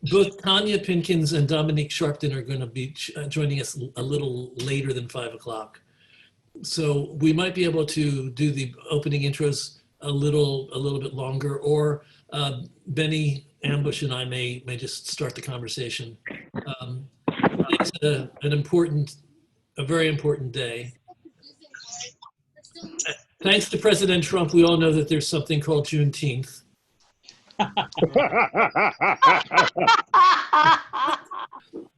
Both Tonya Pinkins and Dominique Sharpton are going to be joining us a little later than 5 o'clock. So we might be able to do the opening intros a little bit longer, or Benny Ambush and I may just start the conversation. It's a very important day. Thanks to President Trump, we all know that there's something called Juneteenth.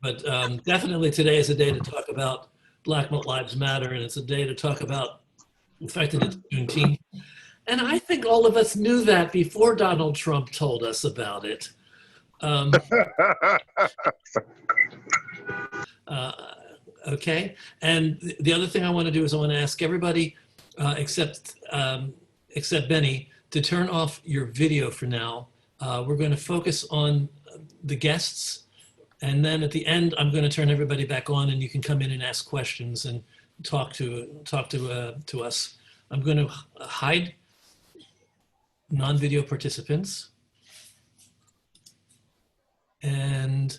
But definitely today is a day to talk about Black Lives Matter, and it's a day to talk about the fact that it's Juneteenth. And I think all of us knew that before Donald Trump told us about it. Okay, and the other thing I want to do is I want to ask everybody, except Benny, to turn off your video for now. We're going to focus on the guests, and then at the end, I'm going to turn everybody back on, and you can come in and ask questions and talk to us. I'm going to hide non-video participants, and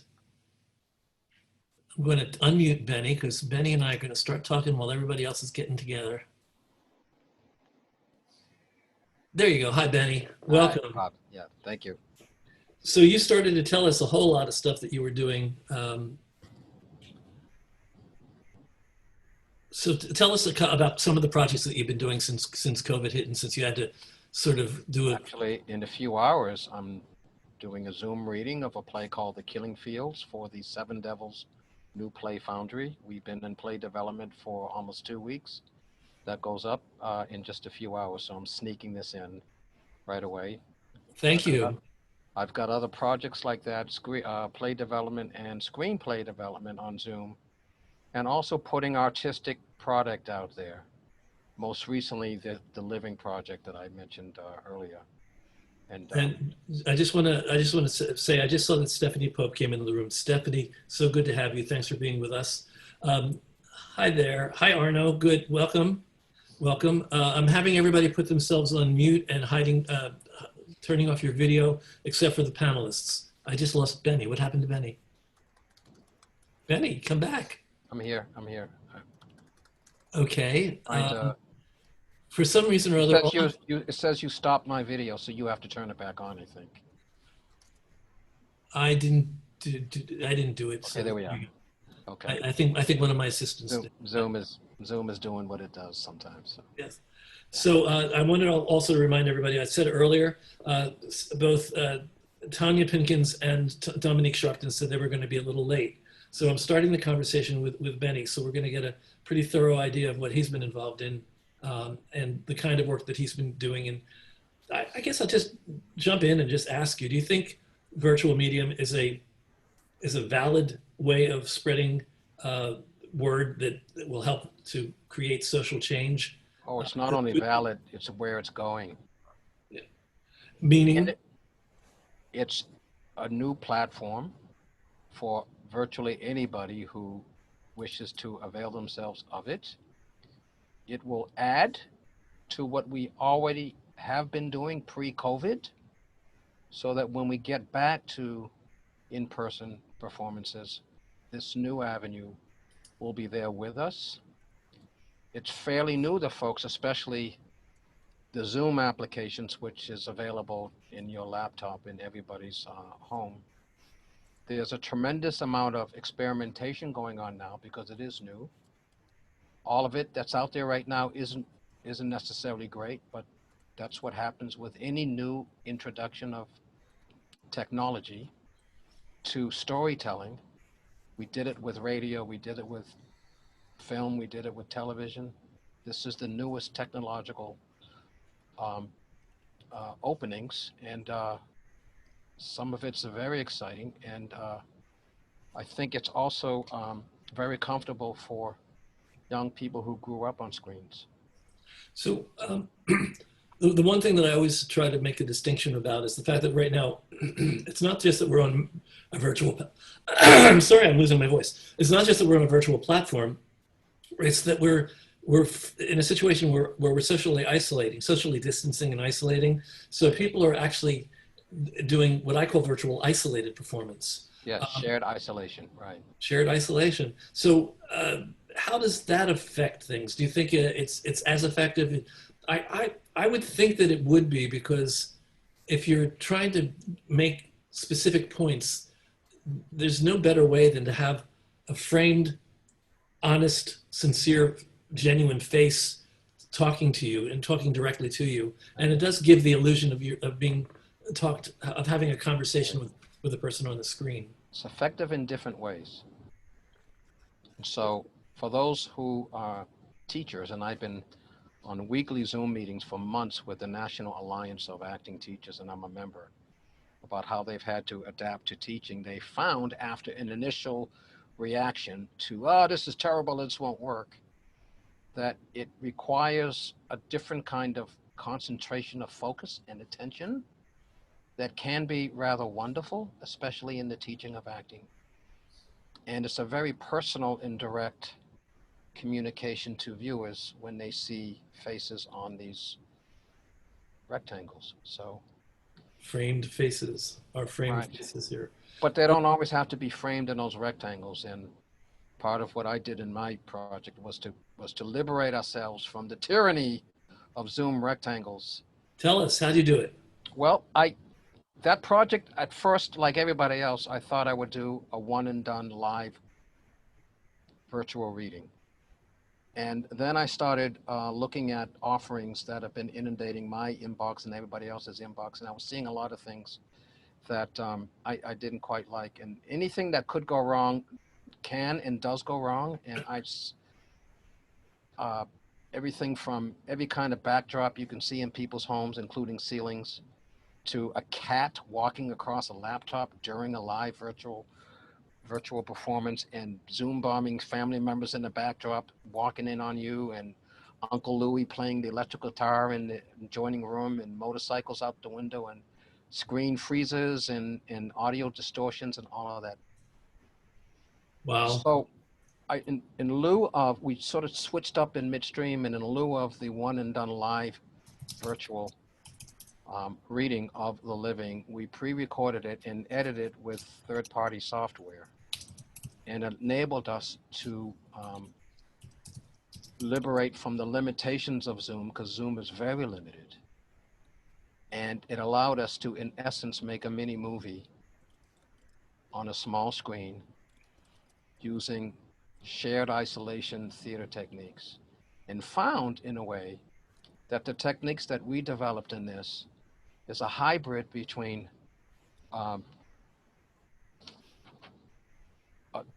I'm going to unmute Benny, because Benny and I are going to start talking while everybody else is getting together. There you go. Hi, Benny. Welcome. Hi, yeah, thank you. So you started to tell us a whole lot of stuff that you were doing. So tell us about some of the projects that you've been doing since COVID hit, and since you had to sort of do it. Actually, in a few hours, I'm doing a Zoom reading of a play called The Killing Fields for the Seven Devils New Play Foundry. We've been in play development for almost 2 weeks. That goes up in just a few hours, so I'm sneaking this in right away. Thank you. I've got other projects like that, play development and screenplay development on Zoom, and also putting artistic product out there. Most recently, the Living Project that I mentioned earlier. And I just want to say, I just saw that Stephanie Pope came into the room. Stephanie, so good to have you. Thanks for being with us. Hi there. Hi, Arno. Good. Welcome. Welcome. I'm having everybody put themselves on mute and turning off your video, except for the panelists. I just lost Benny. What happened to Benny? Benny, come back. I'm here. I'm here. Okay. For some reason or other, it says you stopped my video, so you have to turn it back on, I think. I didn't do it. Okay, so there we are. Okay. I think one of my assistants did. Zoom is doing what it does sometimes. So. Yes. So I wanted also to remind everybody, I said earlier, both Tonya Pinkins and Dominique Sharpton said they were going to be a little late. So I'm starting the conversation with Benny. So we're going to get a pretty thorough idea of what he's been involved in and the kind of work that he's been doing. And I guess I'll just jump in and just ask you, do you think virtual medium is a valid way of spreading word that will help to create social change? Oh, it's not only valid, it's where it's going. Yeah. Meaning? It's a new platform for virtually anybody who wishes to avail themselves of it. It will add to what we already have been doing pre-COVID, so that when we get back to in-person performances, this new avenue will be there with us. It's fairly new to folks, especially the Zoom applications, which is available in your laptop in everybody's home. There's a tremendous amount of experimentation going on now because it is new. All of it that's out there right now isn't necessarily great, but that's what happens with any new introduction of technology to storytelling. We did it with radio, we did it with film, we did it with television. This is the newest technological openings, and some of it's very exciting, and I think it's also very comfortable for young people who grew up on screens. So the one thing that I always try to make a distinction about is the fact that right now, it's not just that we're on a virtual, I'm sorry, I'm losing my voice. It's not just that we're on a virtual platform, it's that we're in a situation where we're socially distancing and isolating. So people are actually doing what I call virtual isolated performance. Yes, shared isolation, right. Shared isolation. So how does that affect things? Do you think it's as effective? I would think that it would be, because if you're trying to make specific points, there's no better way than to have a framed, honest, sincere, genuine face talking to you and talking directly to you. And it does give the illusion of being talked, of having a conversation with the person on the screen. It's effective in different ways. So for those who are teachers, and I've been on weekly Zoom meetings for months with the National Alliance of Acting Teachers, and I'm a member, about how they've had to adapt to teaching. They found, after an initial reaction to, oh, this is terrible, this won't work, that it requires a different kind of concentration of focus and attention that can be rather wonderful, especially in the teaching of acting. And it's a very personal and direct communication to viewers when they see faces on these rectangles. So Framed faces, our framed right. faces here. But they don't always have to be framed in those rectangles. And part of what I did in my project was to liberate ourselves from the tyranny of Zoom rectangles. Tell us, how do you do it? Well, that project, at first, like everybody else, I thought I would do a one and done live virtual reading. And then I started looking at offerings that have been inundating my inbox and everybody else's inbox. And I was seeing a lot of things that I didn't quite like. And anything that could go wrong can and does go wrong. And everything from every kind of backdrop you can see in people's homes, including ceilings, to a cat walking across a laptop during a live virtual performance, and Zoom bombing family members in the backdrop walking in on you, and Uncle Louie playing the electrical guitar in the adjoining room, and motorcycles out the window, and screen freezes and audio distortions and all of that. Wow. So in lieu of, we sort of switched up in midstream, and in lieu of the one and done live virtual reading of the living, we pre-recorded it and edited it with third-party software, and it enabled us to liberate from the limitations of Zoom, because Zoom is very limited, and it allowed us to, in essence, make a mini movie on a small screen using shared isolation theater techniques, and found, in a way, that the techniques that we developed in this is a hybrid between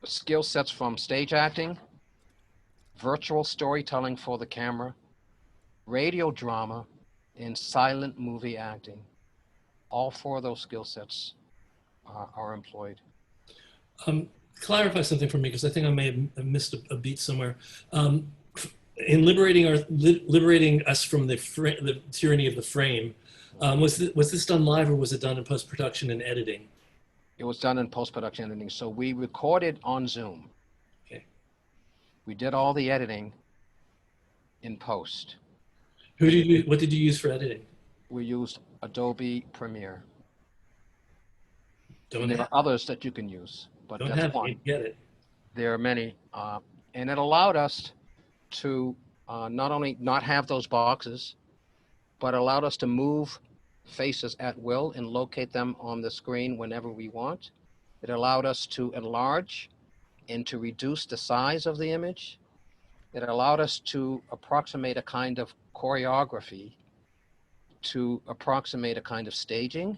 skill sets from stage acting, virtual storytelling for the camera, radio drama, and silent movie acting. All four of those skill sets are employed. Clarify something for me, because I think I may have missed a beat somewhere. In liberating us from the tyranny of the frame, was this done live, or was it done in post-production and editing? It was done in post-production editing. So we recorded on Zoom. Okay. We did all the editing in post. What did you use for editing? We used Adobe Premiere. Don't there have, are others that you can use, but don't that's have one. it, get it. There are many, and it allowed us to not only not have those boxes, but allowed us to move faces at will and locate them on the screen whenever we want. It allowed us to enlarge and to reduce the size of the image. It allowed us to approximate a kind of choreography, to approximate a kind of staging.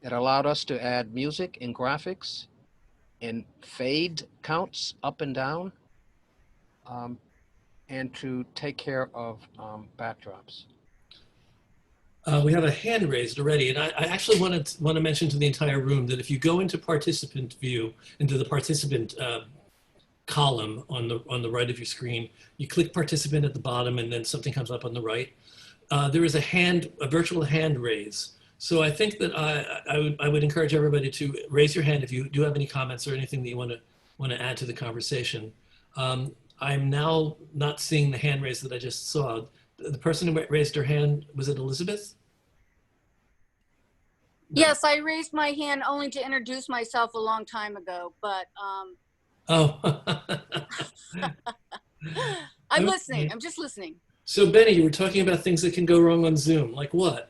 It allowed us to add music and graphics and fade counts up and down, and to take care of backdrops. We have a hand raised already, and I actually want to mention to the entire room that if you go into participant view, into the participant column on the right of your screen, you click participant at the bottom, and then something comes up on the right. There is a virtual hand raise. So I think that I would encourage everybody to raise your hand if you do have any comments or anything that you want to add to the conversation. I'm now not seeing the hand raise that I just saw. The person who raised her hand, was it Elizabeth? Yes, I raised my hand only to introduce myself a long time ago, but Oh. I'm Okay. listening. I'm just listening. So Benny, you were talking about things that can go wrong on Zoom. Like what?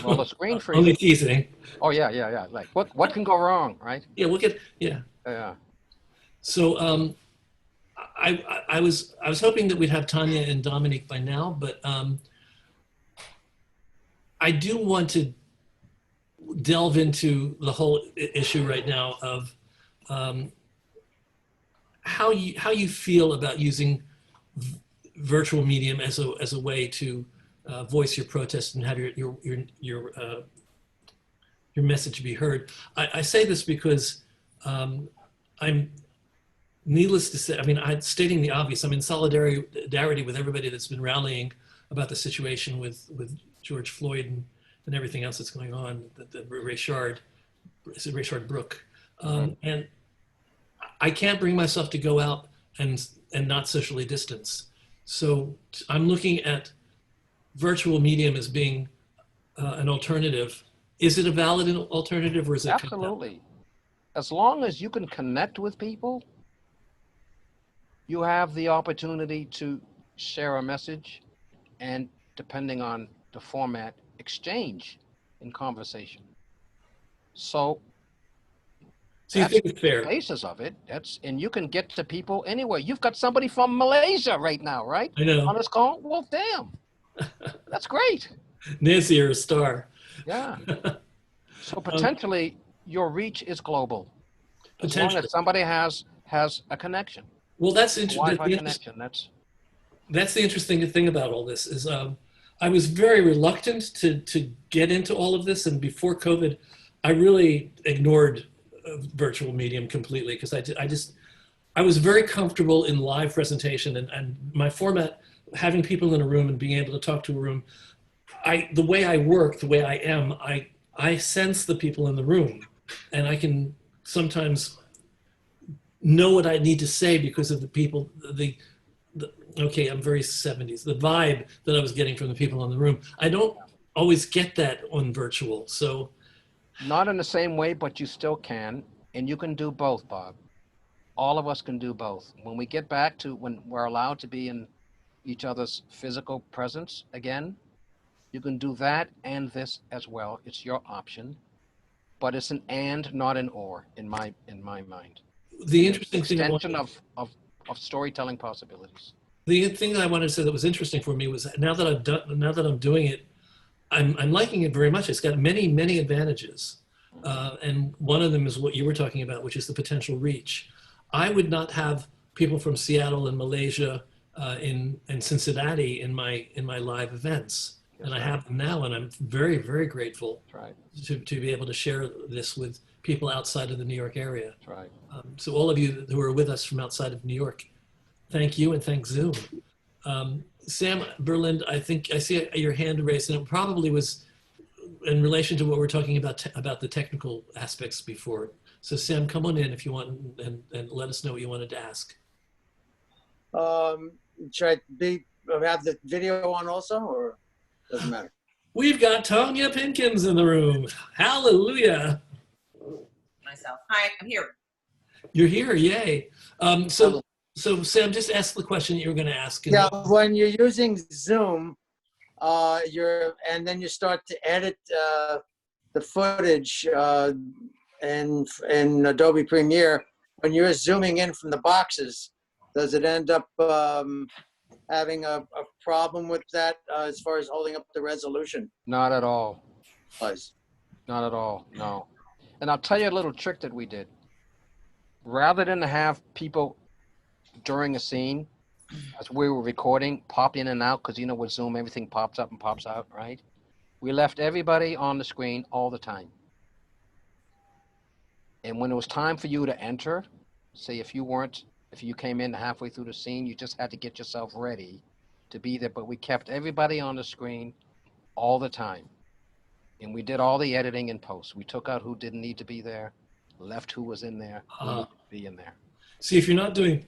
Well, the screen Only freezing. teasing. Oh yeah. Like what can go wrong, right? Yeah, we'll get, yeah. Yeah. So I was hoping that we'd have Tonya and Dominique by now, but I do want to delve into the whole issue right now of um, how you feel about using virtual medium as a way to voice your protest and have your message be heard. I say this because I'm, needless to say, I mean, I'm stating the obvious. I'm in solidarity with everybody that's been rallying about the situation with George Floyd and everything else that's going on. The Rayshard Brook, and I can't bring myself to go out and not socially distance. So I'm looking at virtual medium as being an alternative. Is it a valid alternative, or is it? Absolutely. As long as you can connect with people, you have the opportunity to share a message and, depending on the format, exchange in conversation. So You think it's fair? The basis of it. And you can get to people anywhere. You've got somebody from Malaysia right now, right? I know. On this call. Well, damn, that's great. Nancy, you're a star. Yeah. So potentially your reach is global, as long as somebody has a connection. Well, that's interesting. Wi-Fi connection. That's the interesting thing about all this is I was very reluctant to get into all of this, and before COVID, I really ignored virtual medium completely because I was very comfortable in live presentation and my format, having people in a room and being able to talk to a room. The way I work, the way I am, I sense the people in the room, and I can sometimes know what I need to say because of the people, okay, I'm very 70s, the vibe that I was getting from the people in the room. I don't always get that on virtual, so. Not in the same way, but you still can, and you can do both, Bob. All of us can do both. When we get back to when we're allowed to be in each other's physical presence again, you can do that and this as well. It's your option, but it's an and, not an or, in my mind. The interesting thing, extension of storytelling possibilities. The thing that I wanted to say that was interesting for me was now that I'm doing it, I'm liking it very much. It's got many advantages, and one of them is what you were talking about, which is the potential reach. I would not have people from Seattle and Malaysia and Cincinnati in my live events. And I have them now, and I'm very grateful to be able to share this with people outside of the New York area. That's right. So all of you who are with us from outside of New York, thank you and thank Zoom. Sam Berlind, I think I see your hand raised, and it probably was in relation to what we're talking about the technical aspects before. So Sam, come on in if you want and let us know what you wanted to ask. Should I have the video on also, or doesn't matter? We've got Tonya Pinkins in the room. Hallelujah. Myself. Hi, I'm here. You're here, yay. So Sam, just ask the question that you were going to ask. Yeah, when you're using Zoom, and then you start to edit the footage in Adobe Premiere, when you're zooming in from the boxes, does it end up having a problem with that as far as holding up the resolution? Not at all. Please. Not at all, no. And I'll tell you a little trick that we did. Rather than have people during a scene, as we were recording, pop in and out, because you know with Zoom, everything pops up and pops out, right? We left everybody on the screen all the time. And when it was time for you to enter, say if you came in halfway through the scene, you just had to get yourself ready to be there. But we kept everybody on the screen all the time. And we did all the editing in post. We took out who didn't need to be there, left who was in there, who needed to be in there. See, if you're not doing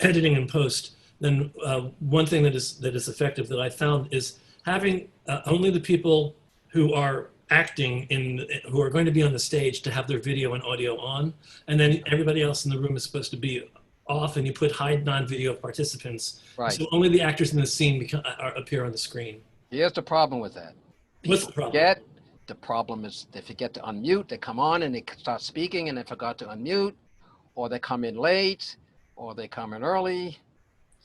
editing in post, then one thing that is effective that I found is having only the people who are acting who are going to be on the stage to have their video and audio on, and then everybody else in the room is supposed to be off, and you put hide non-video participants. Right. So only the actors in the scene appear on the screen. Here's the problem with that. What's the problem? The problem is they forget to unmute. They come on and they start speaking and they forgot to unmute, or they come in late, or they come in early.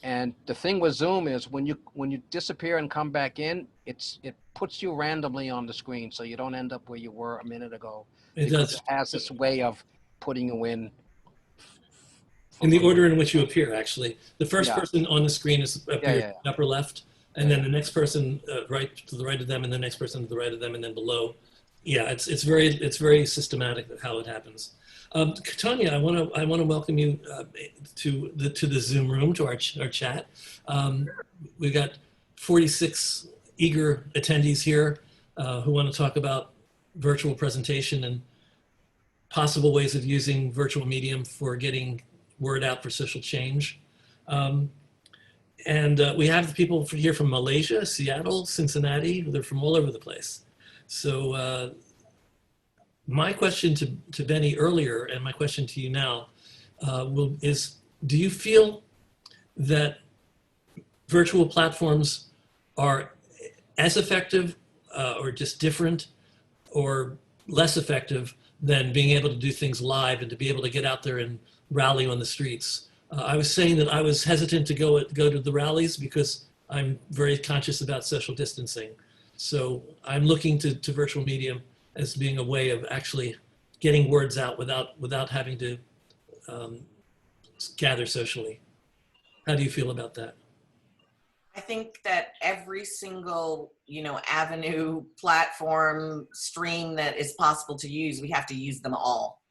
And the thing with Zoom is when you disappear and come back in, it puts you randomly on the screen, so you don't end up where you were a minute ago. It does. It has this way of putting you in the order in which you appear, actually. The first Yeah. person on the screen is appears Yeah. upper left, and then the next person right to the right of them, and the next person to the right of them, and then below. Yeah, it's very systematic how it happens. Tonya, I want to welcome you to the Zoom room, to our chat. We've got 46 eager attendees here who want to talk about virtual presentation and possible ways of using virtual medium for getting word out for social change. And we have people here from Malaysia, Seattle, Cincinnati. They're from all over the place. So my question to Benny earlier, and my question to you now, is: do you feel that virtual platforms are as effective, or just different, or less effective than being able to do things live and to be able to get out there and rally on the streets? I was saying that I was hesitant to go to the rallies because I'm very conscious about social distancing. So I'm looking to virtual medium as being a way of actually getting words out without having to gather socially. How do you feel about that? I think that every single, avenue, platform, stream that is possible to use, we have to use them all,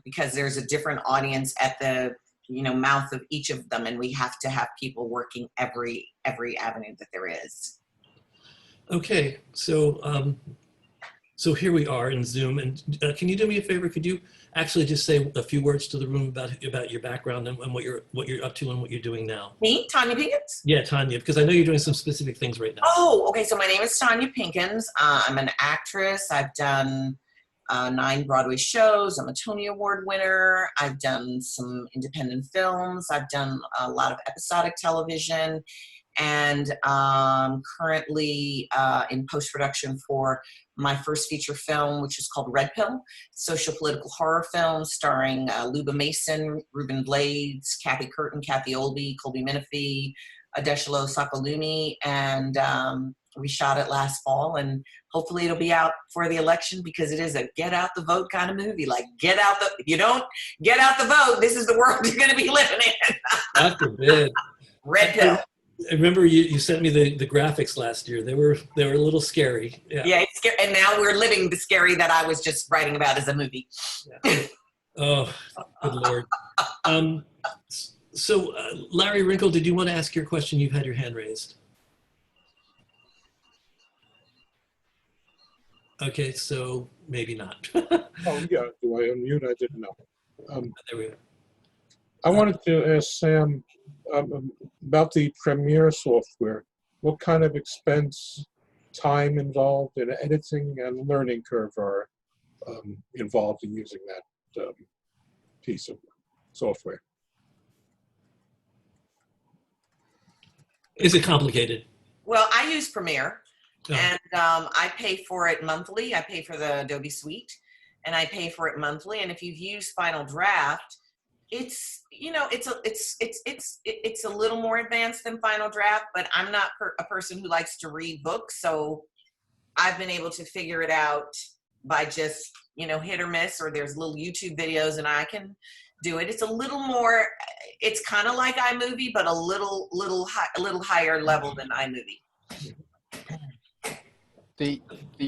because there's a different audience at the, mouth of each of them. And we have to have people working every avenue that there is. Okay, so so here we are in Zoom, and can you do me a favor? Could you actually just say a few words to the room about your background and what you're up to and what you're doing now? Me, Tonya Pinkins? Yeah, Tonya, because I know you're doing some specific things right now. Oh, okay. So my name is Tonya Pinkins. I'm an actress. I've done 9 Broadway shows. I'm a Tony Award winner. I've done some independent films. I've done a lot of episodic television, and currently in post-production for my first feature film, which is called Red Pill, social political horror film starring Luba Mason, Ruben Blades, Kathy Curtin, Kathy Olby, Colby Minifee, Adeshalo Sakalumi, and we shot it last fall, and hopefully it'll be out for the election, because it is a get out the vote kind of movie. Like, if you don't get out the vote, this is the world you're going to be living in. God forbid. Red Pill. I remember you sent me the graphics last year. They were a little scary. Yeah, it's scary. And now we're living the scary that I was just writing about as a movie. Yeah. Oh, good Lord. So Larry Wrinkle, did you want to ask your question? You've had your hand raised. Okay, so maybe not. Oh, yeah. Do I unmute? I didn't know. There we go. I wanted to ask Sam about the Premiere software. What kind of expense, time involved in editing, and learning curve are involved in using that piece of software? Is it complicated? Well, I use Premiere, Oh. and I pay for it monthly. I pay for the Adobe Suite, and I pay for it monthly. And if you've used Final Draft, it's it's a little more advanced than Final Draft, but I'm not a person who likes to read books, so I've been able to figure it out by just hit or miss, or there's little YouTube videos, and I can do it. It's a little more. It's kind of like iMovie, but a little higher level than iMovie. The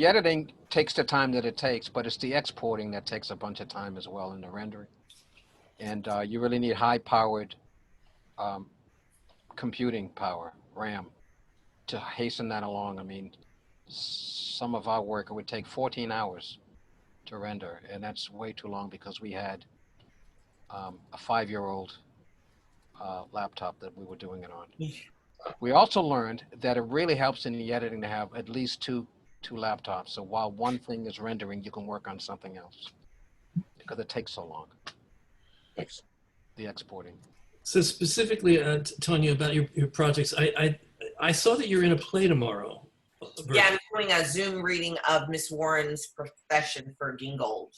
editing takes the time that it takes, but it's the exporting that takes a bunch of time as well in the rendering. And you really need high-powered computing power, RAM, to hasten that along. I mean, some of our work, it would take 14 hours to render, and that's way too long because we had a 5-year-old laptop that we were doing it on. We also learned that it really helps in the editing to have at least 2 two laptops. So while one thing is rendering, you can work on something else because it takes so long, Thanks. the exporting. So specifically, Tonya, about your projects, I saw that you're in a play tomorrow. Yeah, I'm doing a Zoom reading of Miss Warren's Profession for Gingold.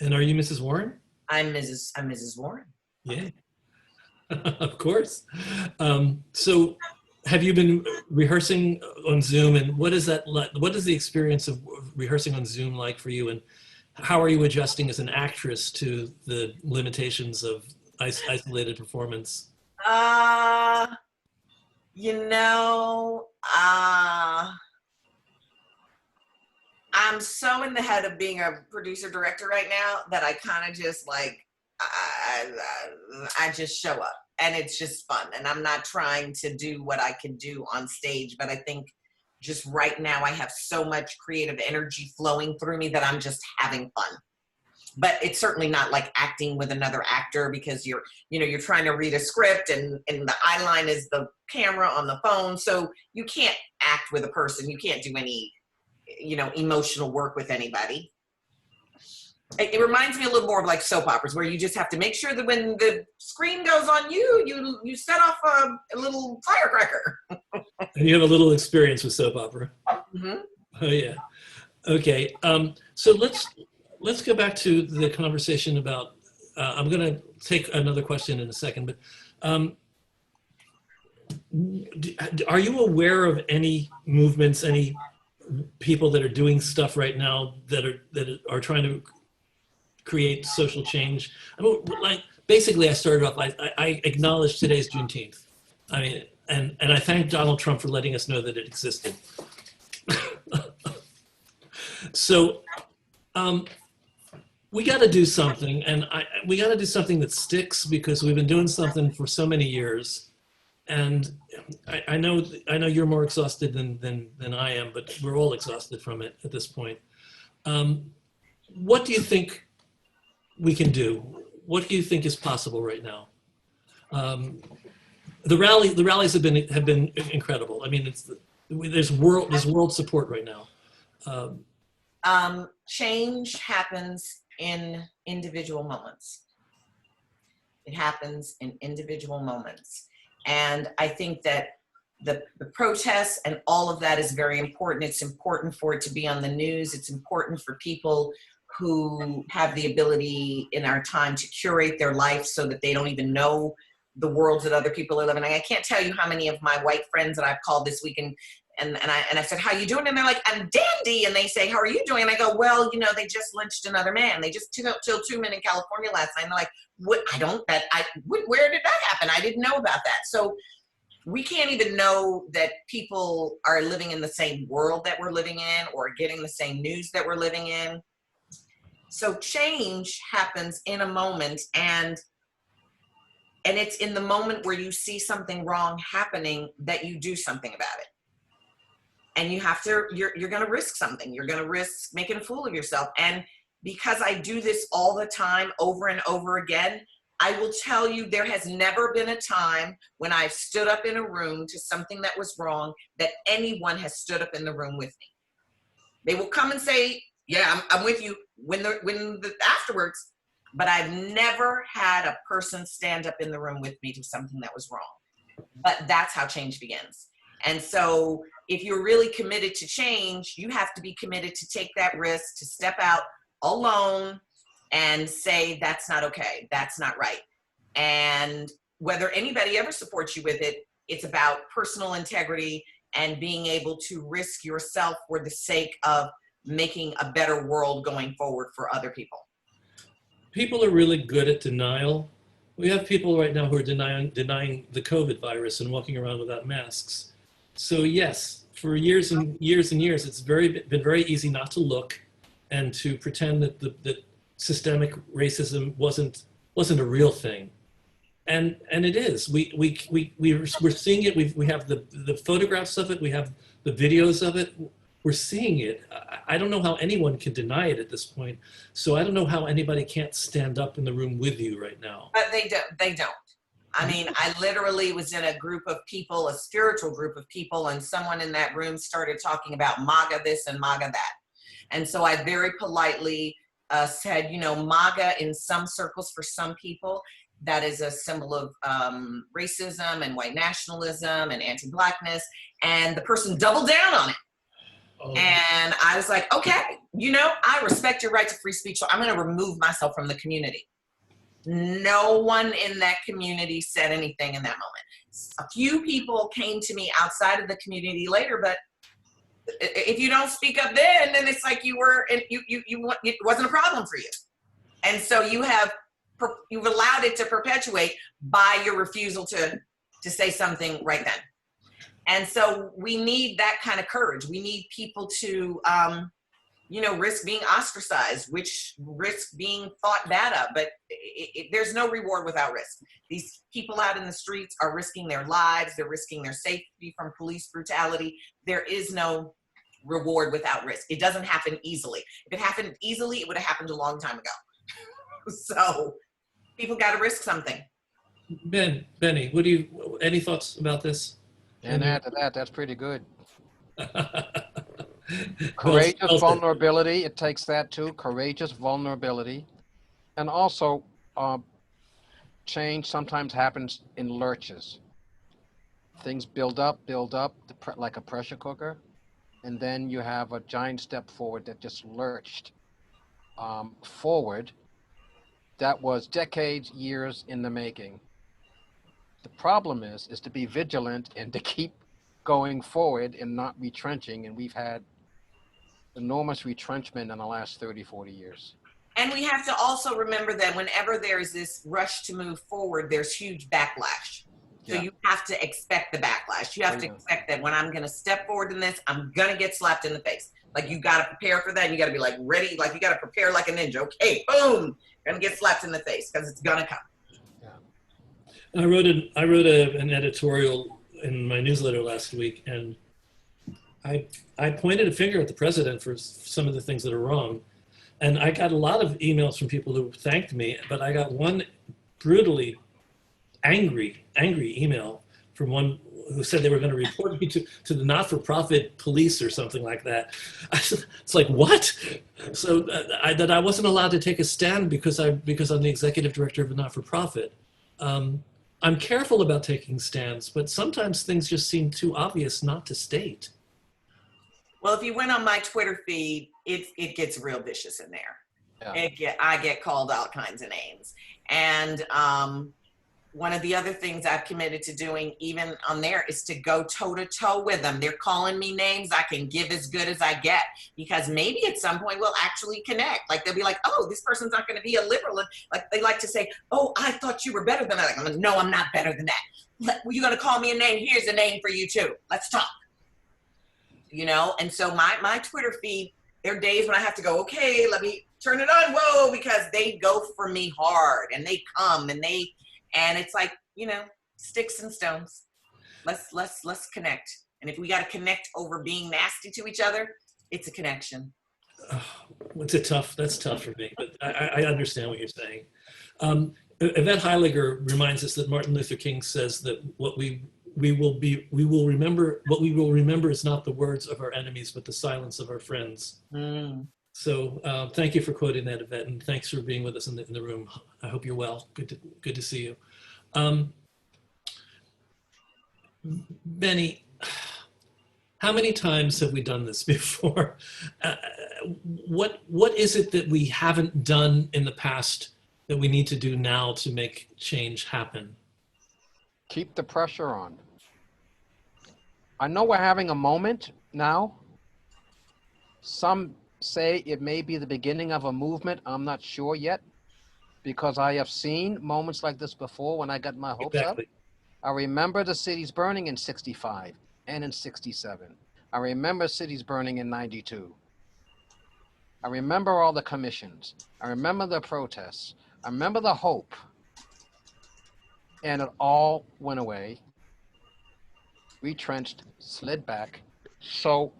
And are you Mrs. Warren? I'm Mrs. Warren. Yeah, of course. So have you been rehearsing on Zoom, and what is that like? What is the experience of rehearsing on Zoom like for you, and how are you adjusting as an actress to the limitations of isolated performance? You know, I'm so in the head of being a producer director right now that I kind of just like, I just show up and it's just fun. And I'm not trying to do what I can do on stage, but I think just right now I have so much creative energy flowing through me that I'm just having fun. But it's certainly not like acting with another actor because you're trying to read a script and the eye line is the camera on the phone. So you can't act with a person. You can't do any, emotional work with anybody. It reminds me a little more of like soap operas where you just have to make sure that when the screen goes on you set off a little firecracker. And you have a little experience with soap opera. Mm-hmm. Oh yeah. Okay. So let's go back to the conversation about. I'm going to take another question in a second, but are you aware of any movements, any people that are doing stuff right now that are trying to create social change? I mean, like basically, I started off. I acknowledge today's Juneteenth. I mean, and I thank Donald Trump for letting us know that it existed. So, we got to do something, and we got to do something that sticks because we've been doing something for so many years. And I know you're more exhausted than I am, but we're all exhausted from it at this point. What do you think we can do? What do you think is possible right now? The rallies have been incredible. I mean, there's world support right now. Change happens in individual moments. It happens in individual moments. And I think that the protests and all of that is very important. It's important for it to be on the news. It's important for people who have the ability in our time to curate their life so that they don't even know the worlds that other people are living in. I can't tell you how many of my white friends that I've called this week and I said, how you doing? And they're like, I'm dandy. And they say, how are you doing? And I go, well, they just lynched another man. They just killed 2 men in California last night. And they're like, what? Where did that happen? I didn't know about that. So we can't even know that people are living in the same world that we're living in or getting the same news that we're living in. So change happens in a moment, and it's in the moment where you see something wrong happening that you do something about it. And you're going to risk something. You're going to risk making a fool of yourself. And because I do this all the time, over and over again, I will tell you there has never been a time when I've stood up in a room to something that was wrong that anyone has stood up in the room with me. They will come and say, yeah, I'm with you afterwards, but I've never had a person stand up in the room with me to something that was wrong. But that's how change begins. And so if you're really committed to change, you have to be committed to take that risk, to step out alone and say, that's not okay, that's not right. And whether anybody ever supports you with it, it's about personal integrity and being able to risk yourself for the sake of making a better world going forward for other people. People are really good at denial. We have people right now who are denying the COVID virus and walking around without masks. So yes, for years and years and years, it's been very easy not to look and to pretend that systemic racism wasn't a real thing, and it is. We're seeing it. We have the photographs of it. We have the videos of it. We're seeing it. I don't know how anyone can deny it at this point. So I don't know how anybody can't stand up in the room with you right now. But they don't. I mean, I literally was in a group of people, a spiritual group of people, and someone in that room started talking about MAGA this and MAGA that. And so I very politely said, you know, MAGA in some circles for some people, that is a symbol of racism and white nationalism and anti-Blackness. And the person doubled down on it. Oh. And I was like, okay, you know, I respect your right to free speech, so I'm going to remove myself from the community. No one in that community said anything in that moment. A few people came to me outside of the community later, but if you don't speak up then it's like you were, it wasn't a problem for you. And so you've allowed it to perpetuate by your refusal to say something right then. And so we need that kind of courage. We need people to, you know, risk being ostracized, which risk being thought bad of, but there's no reward without risk. These people out in the streets are risking their lives. They're risking their safety from police brutality. There is no reward without risk. It doesn't happen easily. If it happened easily, it would have happened a long time ago. So people got to risk something. Benny, any thoughts about this? And add to that, that's pretty good. Well, Courageous vulnerability, it takes that too, courageous vulnerability. And also, change sometimes happens in lurches. Things build up, like a pressure cooker, and then you have a giant step forward that just lurched forward. That was decades, years in the making. The problem is to be vigilant and to keep going forward and not retrenching. And we've had enormous retrenchment in the last 30, 40 years. And we have to also remember that whenever there's this rush to move forward, there's huge backlash. So you have to expect the backlash. You have to expect that when I'm going to step forward in this, I'm going to get slapped in the face. Like, you got to prepare for that. You got to be like ready. Like, you got to prepare like a ninja. Okay, boom, going to get slapped in the face because it's going to come. I wrote an editorial in my newsletter last week, and I pointed a finger at the president for some of the things that are wrong. And I got a lot of emails from people who thanked me, but I got one brutally angry email from one who said they were going to report me to the not-for-profit police or something like that. It's like, what? So that I wasn't allowed to take a stand because I'm the executive director of a not-for-profit. I'm careful about taking stands, but sometimes things just seem too obvious not to state. Well, if you went on my Twitter feed, it gets real vicious in there. Yeah. I get called all kinds of names. And one of the other things I've committed to doing even on there is to go toe to toe with them. They're calling me names I can give as good as I get, because maybe at some point we'll actually connect. Like, they'll be like, oh, this person's not going to be a liberal. And like, they like to say, oh, I thought you were better than that. I'm like, no, I'm not better than that. You're going to call me a name. Here's a name for you too. Let's talk. You know? And so my Twitter feed, there are days when I have to go, okay, let me turn it on. Whoa, because they go for me hard and they come and it's like, you know, sticks and stones. Let's connect. And if we got to connect over being nasty to each other, it's a connection. That's tough for me, but I understand what you're saying. Yvette Heiliger reminds us that Martin Luther King says that what we will remember is not the words of our enemies, but the silence of our friends. So thank you for quoting that, Yvette, and thanks for being with us in the room. I hope you're well. Good to see you. Benny, how many times have we done this before? What is it that we haven't done in the past that we need to do now to make change happen? Keep the pressure on. I know we're having a moment now. Some say it may be the beginning of a movement. I'm not sure yet, because I have seen moments like this before when I got my hopes up. I remember the cities burning in 65 and in 67. I remember cities burning in 92. I remember all the commissions. I remember the protests. I remember the hope. And it all went away, retrenched, slid back. So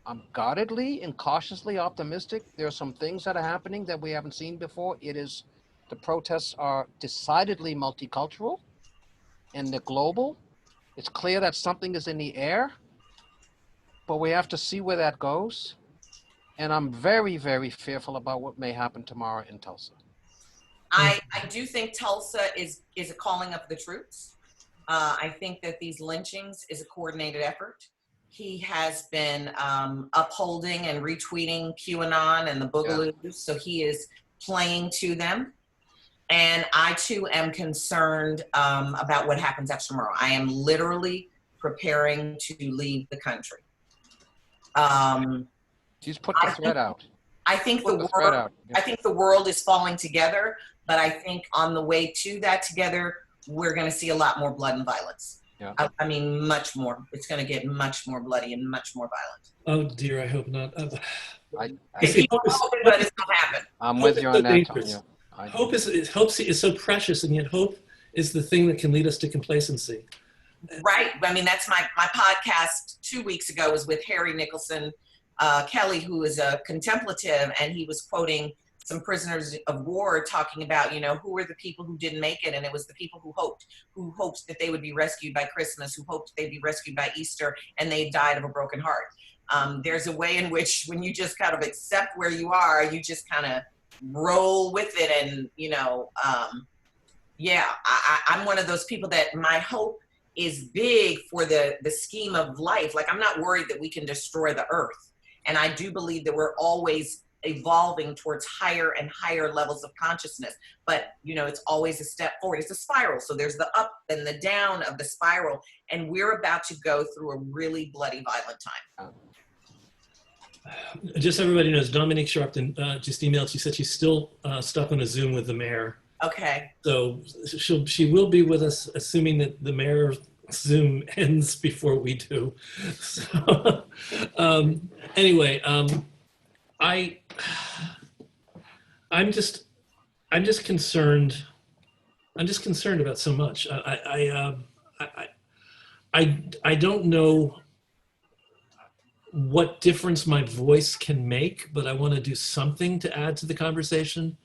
I'm guardedly and cautiously optimistic. There are some things that are happening that we haven't seen before. It is The protests are decidedly multicultural and they're global. It's clear that something is in the air, but we have to see where that goes. And I'm very, very fearful about what may happen tomorrow in Tulsa. I do think Tulsa is a calling of the troops. I think that these lynchings is a coordinated effort. He has been upholding and retweeting QAnon and the Boogaloos, so he is playing to them. And I too am concerned about what happens after tomorrow. I am literally preparing to leave the country. She's put the threat out. I think the world is falling together, but I think on the way to that together, we're going to see a lot more blood and violence. Yeah. I mean, much more. It's going to get much more bloody and much more violent. Oh dear, I hope not. I see, People hope it, but it's not happen. I'm Hope with is you so on that, dangerous. Tonya. Hope is so precious, and yet hope is the thing that can lead us to complacency. Right. I mean, that's my podcast 2 weeks ago was with Harry Nicholson Kelly, who is a contemplative, and he was quoting some prisoners of war talking about, who were the people who didn't make it, and it was the people who hoped that they would be rescued by Christmas, who hoped they'd be rescued by Easter, and they died of a broken heart. There's a way in which when you just kind of accept where you are, you just kind of roll with it, and I'm one of those people that my hope is big for the scheme of life. Like, I'm not worried that we can destroy the earth, and I do believe that we're always evolving towards higher and higher levels of consciousness, but it's always a step forward. It's a spiral, so there's the up and the down of the spiral, and we're about to go through a really bloody, violent time. Just so everybody knows, Dominique Sharpton just emailed. She said she's still stuck on a Zoom with the mayor. Okay. So she will be with us, assuming that the mayor's Zoom ends before we do. So, anyway, I'm just concerned. I'm just concerned about so much. I don't know what difference my voice can make, but I want to do something to add to the conversation.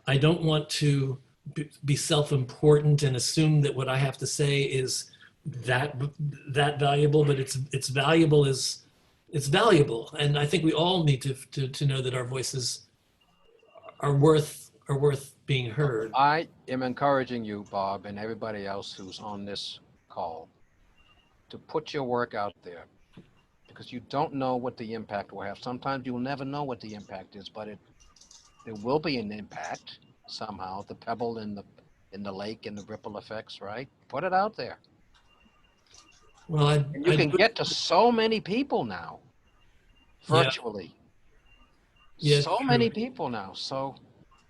I don't want to be self-important and assume that what I have to say is that valuable, but it's valuable it's valuable. And I think we all need to know that our voices are worth being heard. I am encouraging you, Bob, and everybody else who's on this call to put your work out there, because you don't know what the impact will have. Sometimes you'll never know what the impact is, but there will be an impact somehow. The pebble in the lake and the ripple effects, right? Put it out there. Well, and you can get to so many people now, virtually. Yeah, so true. many people now. So,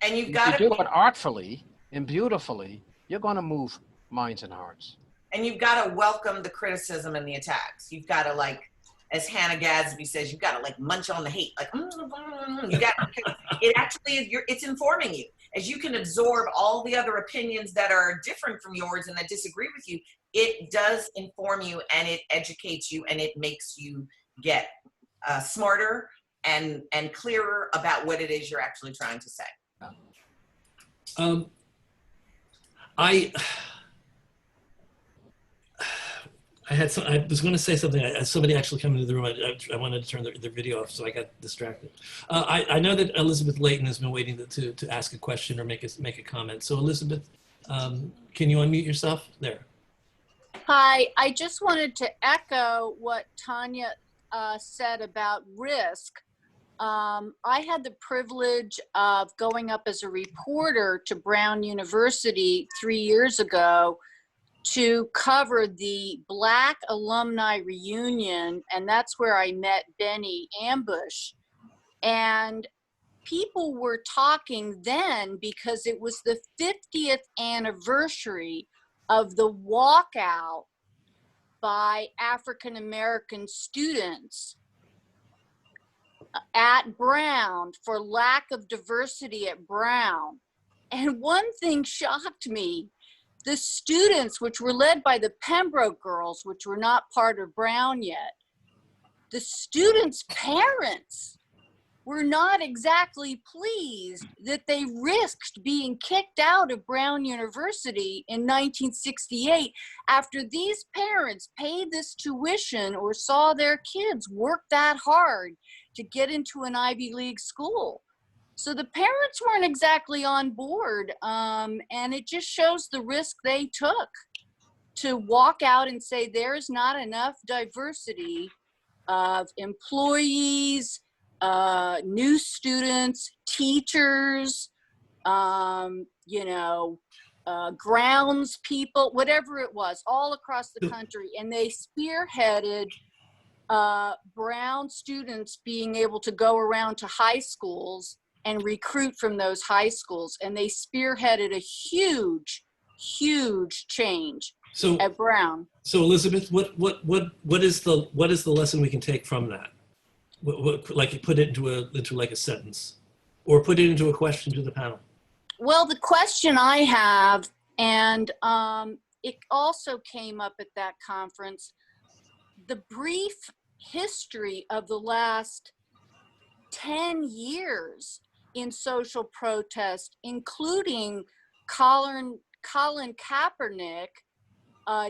and you've if got you do it artfully and beautifully, you're going to move minds and hearts. And you've got to welcome the criticism and the attacks. You've got to, like, as Hannah Gadsby says, you've got to munch on the hate. Like, you got it actually is. It's informing you. As you can absorb all the other opinions that are different from yours and that disagree with you, it does inform you, and it educates you, and it makes you get smarter and clearer about what it is you're actually trying to say. I was going to say something. Somebody actually came into the room. I wanted to turn their video off, so I got distracted. I know that Elizabeth Layton has been waiting to ask a question or make a comment. So Elizabeth, can you unmute yourself? There. Hi, I just wanted to echo what Tonya said about risk. I had the privilege of going up as a reporter to Brown University 3 years ago to cover the Black alumni reunion, and that's where I met Benny Ambush. And people were talking then because it was the 50th anniversary of the walkout by African American students at Brown for lack of diversity at Brown. And one thing shocked me. The students, which were led by the Pembroke girls, which were not part of Brown yet, the students' parents were not exactly pleased that they risked being kicked out of Brown University in 1968 after these parents paid this tuition or saw their kids work that hard to get into an Ivy League school. So the parents weren't exactly on board, and it just shows the risk they took to walk out and say there's not enough diversity of employees, new students, teachers, grounds people, whatever it was, all across the country. And they spearheaded Brown students being able to go around to high schools and recruit from those high schools. And they spearheaded a huge, huge change at Brown. So Elizabeth, what is the lesson we can take from that? Like you put it into like a sentence, or put it into a question to the panel. Well, the question I have, and it also came up at that conference, the brief history of the last 10 years in social protest, including Colin Kaepernick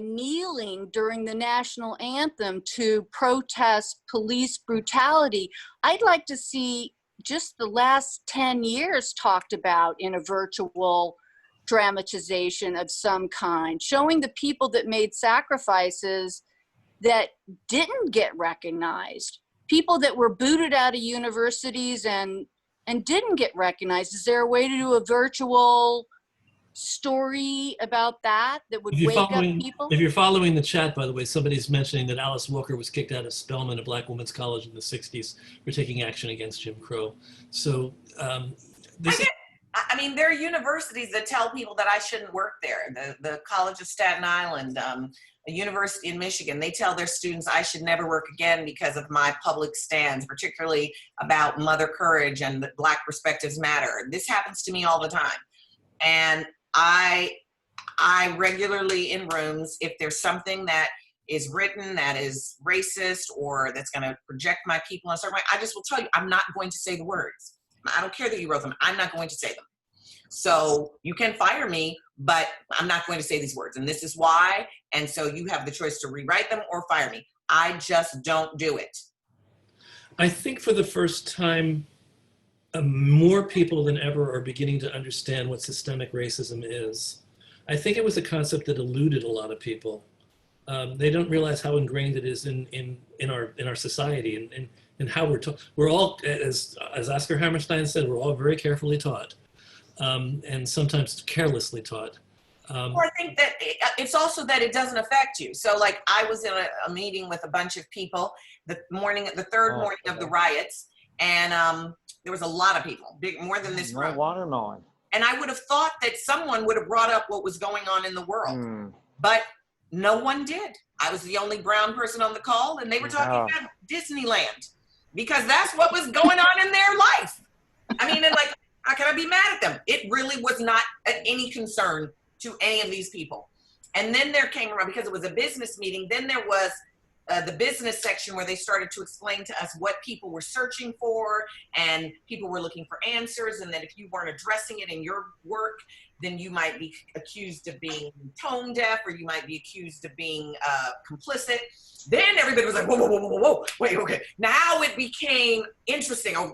kneeling during the national anthem to protest police brutality. I'd like to see just the last 10 years talked about in a virtual dramatization of some kind, showing the people that made sacrifices that didn't get recognized, people that were booted out of universities and didn't get recognized. Is there a way to do a virtual story about that would wake up people? If you're following the chat, by the way, somebody's mentioning that Alice Walker was kicked out of Spelman, a black women's college in the 60s, for taking action against Jim Crow. So I mean, there are universities that tell people that I shouldn't work there. The College of Staten Island, a university in Michigan, they tell their students I should never work again because of my public stands, particularly about mother courage and that Black perspectives matter. This happens to me all the time. And I regularly in rooms, if there's something that is written that is racist or that's going to project my people in a certain way, I just will tell you, I'm not going to say the words. I don't care that you wrote them. I'm not going to say them. So you can fire me, but I'm not going to say these words. And this is why. And so you have the choice to rewrite them or fire me. I just don't do it. I think for the first time, more people than ever are beginning to understand what systemic racism is. I think it was a concept that eluded a lot of people. They don't realize how ingrained it is in our society and how we're all, as Oscar Hammerstein said, we're all very carefully taught, and sometimes carelessly taught. Well, I think that it's also that it doesn't affect you. So like I was in a meeting with a bunch of people the third morning of the riots, and there was a lot of people, more than this room. Watermelon. And I would have thought that someone would have brought up what was going on in the world, but no one did. I was the only brown person on the call, and they were talking about Disneyland because that's what was going on in their life. I mean, and like, how can I be mad at them? It really was not any concern to any of these people. And then there came around, because it was a business meeting, then there was the business section where they started to explain to us what people were searching for, and people were looking for answers, and that if you weren't addressing it in your work, then you might be accused of being tone deaf, or you might be accused of being complicit. Then everybody was like, whoa, whoa, whoa, whoa, whoa, wait, okay. Now it became interesting. Oh,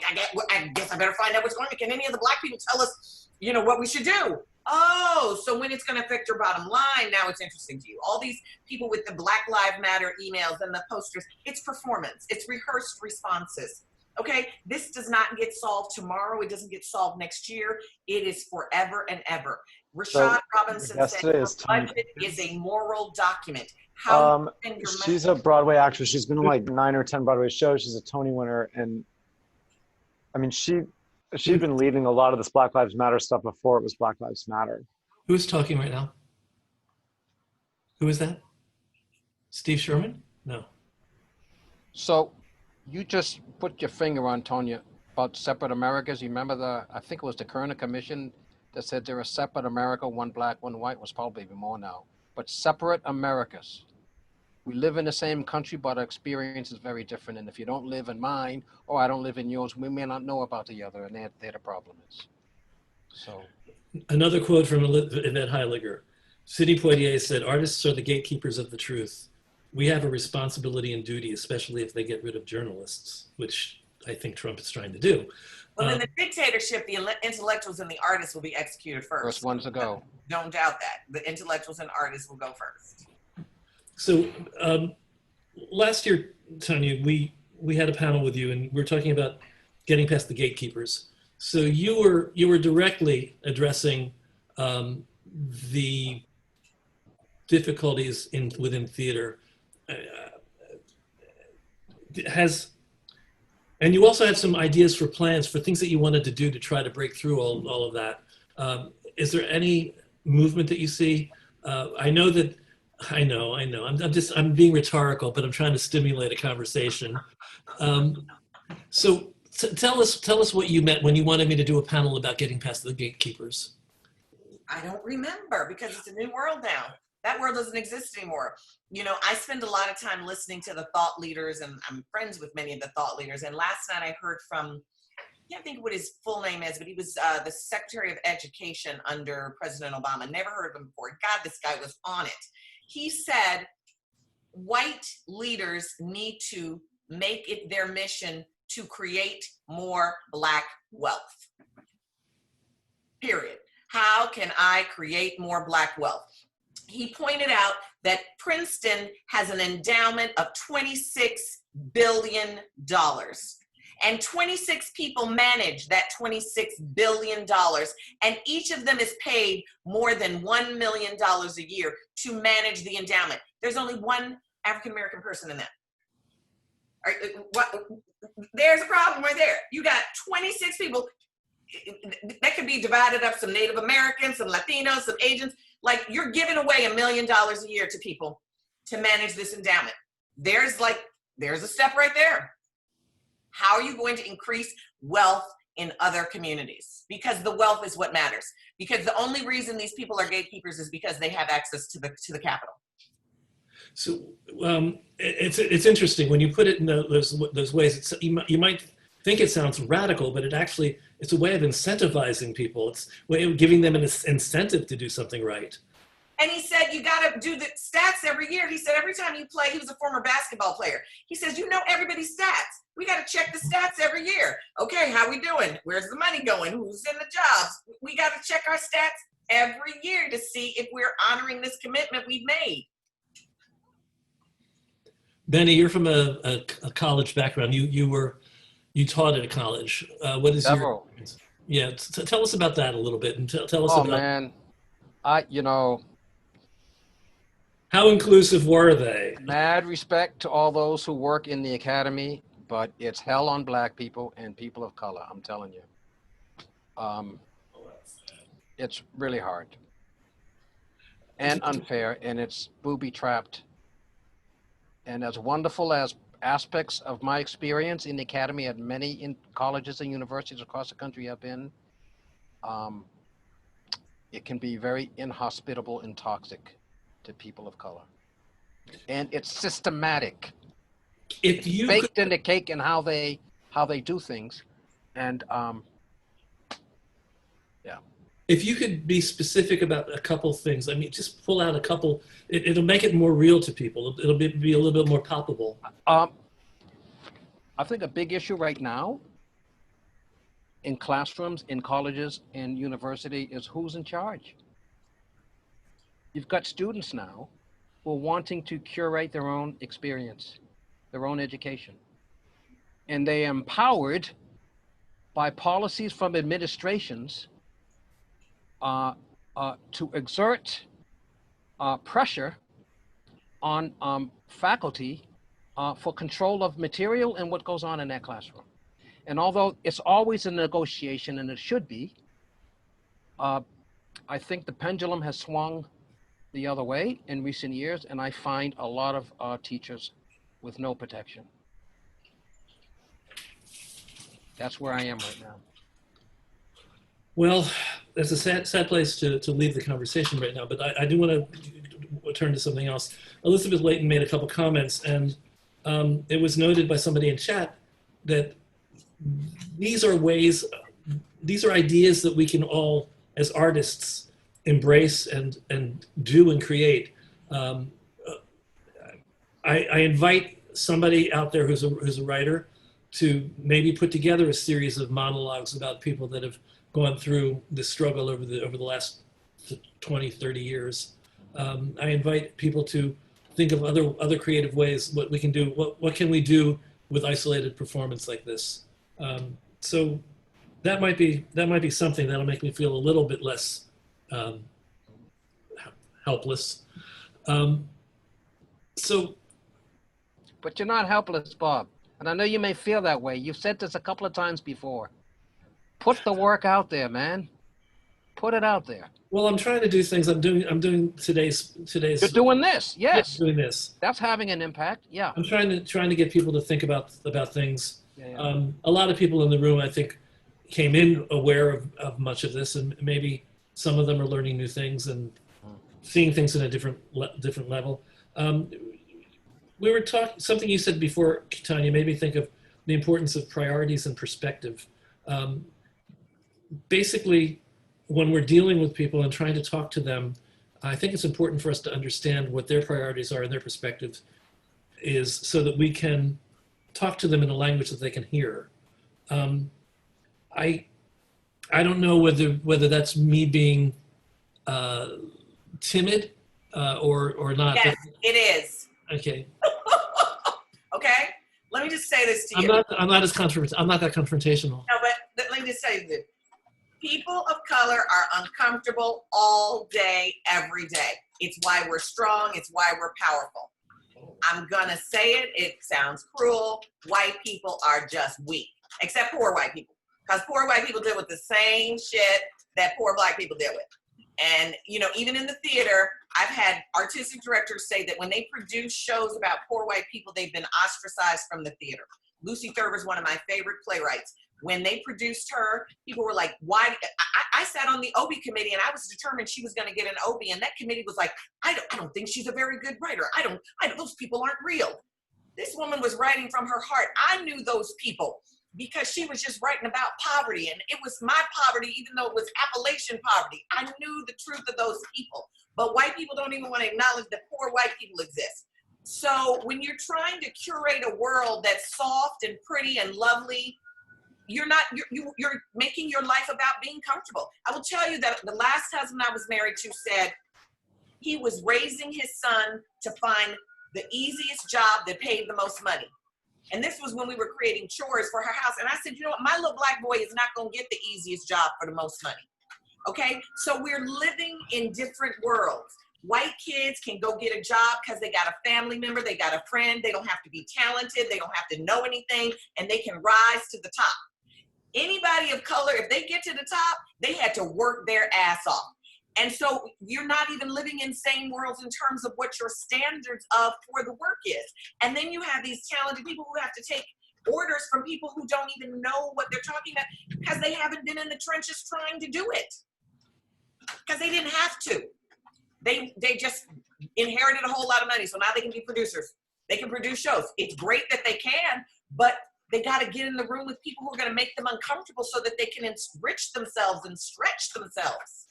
I guess I better find out what's going on. Can any of the Black people tell us, what we should do? Oh, so when it's going to affect your bottom line, now it's interesting to you. All these people with the Black Lives Matter emails and the posters, it's performance. It's rehearsed responses. Okay, this does not get solved tomorrow. It doesn't get solved next year. It is forever and ever. Rashad Robinson said, "A budget is a moral document." How she's a Broadway actress. She's been in like 9 or 10 Broadway shows. She's a Tony winner, and I mean, she'd been leading a lot of this Black Lives Matter stuff before it was Black Lives Matter. Who's talking right now? Who is that? Steve Sherman? No. So you just put your finger on, Tonya, about separate Americas. You remember I think it was the Kerner Commission that said there are separate America, one black, one white, was probably even more now, but separate Americas. We live in the same country, but our experience is very different. And if you don't live in mine, or I don't live in yours, we may not know about the other, and there the problem is. So, Another quote from Yvette Heiliger. Sidney Poitier said, "Artists are the gatekeepers of the truth. We have a responsibility and duty, especially if they get rid of journalists," which I think Trump is trying to do. Well, in the dictatorship, the intellectuals and the artists will be executed first. first ones to go. Don't doubt that. The intellectuals and artists will go first. So last year, Tonya, we had a panel with you, and we were talking about getting past the gatekeepers. So you were directly addressing the difficulties within theater. And you also had some ideas for plans for things that you wanted to do to try to break through all of that. Is there any movement that you see? I know. I'm being rhetorical, but I'm trying to stimulate a conversation. So tell us what you meant when you wanted me to do a panel about getting past the gatekeepers. I don't remember because it's a new world now. That world doesn't exist anymore. You know, I spend a lot of time listening to the thought leaders, and I'm friends with many of the thought leaders. And last night I heard from, I can't think what his full name is, but he was the Secretary of Education under President Obama. Never heard of him before. God, this guy was on it. He said, white leaders need to make it their mission to create more Black wealth. Period. How can I create more Black wealth? He pointed out that Princeton has an endowment of $26 billion. And 26 people manage that $26 billion. And each of them is paid more than $1 million a year to manage the endowment. There's only one African-American person in that. There's a problem right there. You got 26 people. That could be divided up, some Native Americans, some Latinos, some Asians. Like, you're giving away $1 million a year to people to manage this endowment. There's a step right there. How are you going to increase wealth in other communities? Because the wealth is what matters. Because the only reason these people are gatekeepers is because they have access to the capital. So it's interesting when you put it in those ways. You might think it sounds radical, but it's a way of incentivizing people. It's a way of giving them an incentive to do something right. And he said, you got to do the stats every year. He said, every time you play, he was a former basketball player. He says, you know everybody's stats. We got to check the stats every year. Okay, how we doing? Where's the money going? Who's in the jobs? We got to check our stats every year to see if we're honoring this commitment we've made. Benny, you're from a college background. You taught at a college. What is Several. Yeah, tell us about that a little bit, and tell us Oh about. man, How inclusive were they? mad respect to all those who work in the academy, but it's hell on Black people and people of color. I'm telling you, it's really hard and unfair, and it's booby-trapped. And as wonderful as aspects of my experience in the academy at many colleges and universities across the country have been, it can be very inhospitable and toxic to people of color. And it's systematic. If you Baked in the cake and how they do things. And if you could be specific about a couple things, I mean, just pull out a couple. It'll make it more real to people. It'll be a little bit more palpable. I think a big issue right now in classrooms, in colleges, in university is who's in charge. You've got students now who are wanting to curate their own experience, their own education. And they are empowered by policies from administrations to exert pressure on faculty for control of material and what goes on in that classroom. And although it's always a negotiation, and it should be, I think the pendulum has swung the other way in recent years, and I find a lot of teachers with no protection. That's where I am right now. Well, that's a sad place to leave the conversation right now, but I do want to turn to something else. Elizabeth Layton made a couple comments, and it was noted by somebody in chat that these are ideas that we can all, as artists, embrace and do and create. I invite somebody out there who's a writer to maybe put together a series of monologues about people that have gone through this struggle over the last 20, 30 years. I invite people to think of other creative ways, what we can do, what can we do with isolated performance like this. So that might be something that'll make me feel a little bit less helpless. But you're not helpless, Bob. And I know you may feel that way. You've said this a couple of times before. Put the work out there, man. Put it out there. Well, I'm trying to do things. I'm doing today's. You're doing this, yes. Doing this. That's having an impact, yeah. I'm trying to get people to think about things. Yeah. A lot of people in the room, I think, came in aware of much of this, and maybe some of them are learning new things and seeing things in a different level. We were talking, something you said before, Tonya, made me think of the importance of priorities and perspective. Basically, when we're dealing with people and trying to talk to them, I think it's important for us to understand what their priorities are and their perspective is, so that we can talk to them in a language that they can hear. I don't know whether that's me being timid or not. Yes, it is. Okay. Okay, let me just say this to you. I'm not that confrontational. No, but let me just say this. People of color are uncomfortable all day, every day. It's why we're strong. It's why we're powerful. I'm gonna say it. It sounds cruel. White people are just weak, except poor white people, because poor white people deal with the same shit that poor black people deal with. And, you know, even in the theater, I've had artistic directors say that when they produce shows about poor white people, they've been ostracized from the theater. Lucy Thurber's one of my favorite playwrights. When they produced her, people were like, why? I sat on the Obie committee and I was determined she was going to get an Obie. And that committee was like, I don't think she's a very good writer. Those people aren't real. This woman was writing from her heart. I knew those people because she was just writing about poverty, and it was my poverty, even though it was Appalachian poverty. I knew the truth of those people, but white people don't even want to acknowledge that poor white people exist. So when you're trying to curate a world that's soft and pretty and lovely, you're making your life about being comfortable. I will tell you that the last husband I was married to said he was raising his son to find the easiest job that paid the most money. And this was when we were creating chores for her house. And I said, you know what, my little black boy is not going to get the easiest job for the most money. Okay, so we're living in different worlds. White kids can go get a job because they got a family member, they got a friend, they don't have to be talented, they don't have to know anything, and they can rise to the top. Anybody of color, if they get to the top, they had to work their ass off. And so you're not even living in same worlds in terms of what your standards of for the work is. And then you have these talented people who have to take orders from people who don't even know what they're talking about because they haven't been in the trenches trying to do it. Because they didn't have to. They just inherited a whole lot of money, so now they can be producers. They can produce shows. It's great that they can, but they got to get in the room with people who are going to make them uncomfortable so that they can enrich themselves and stretch themselves.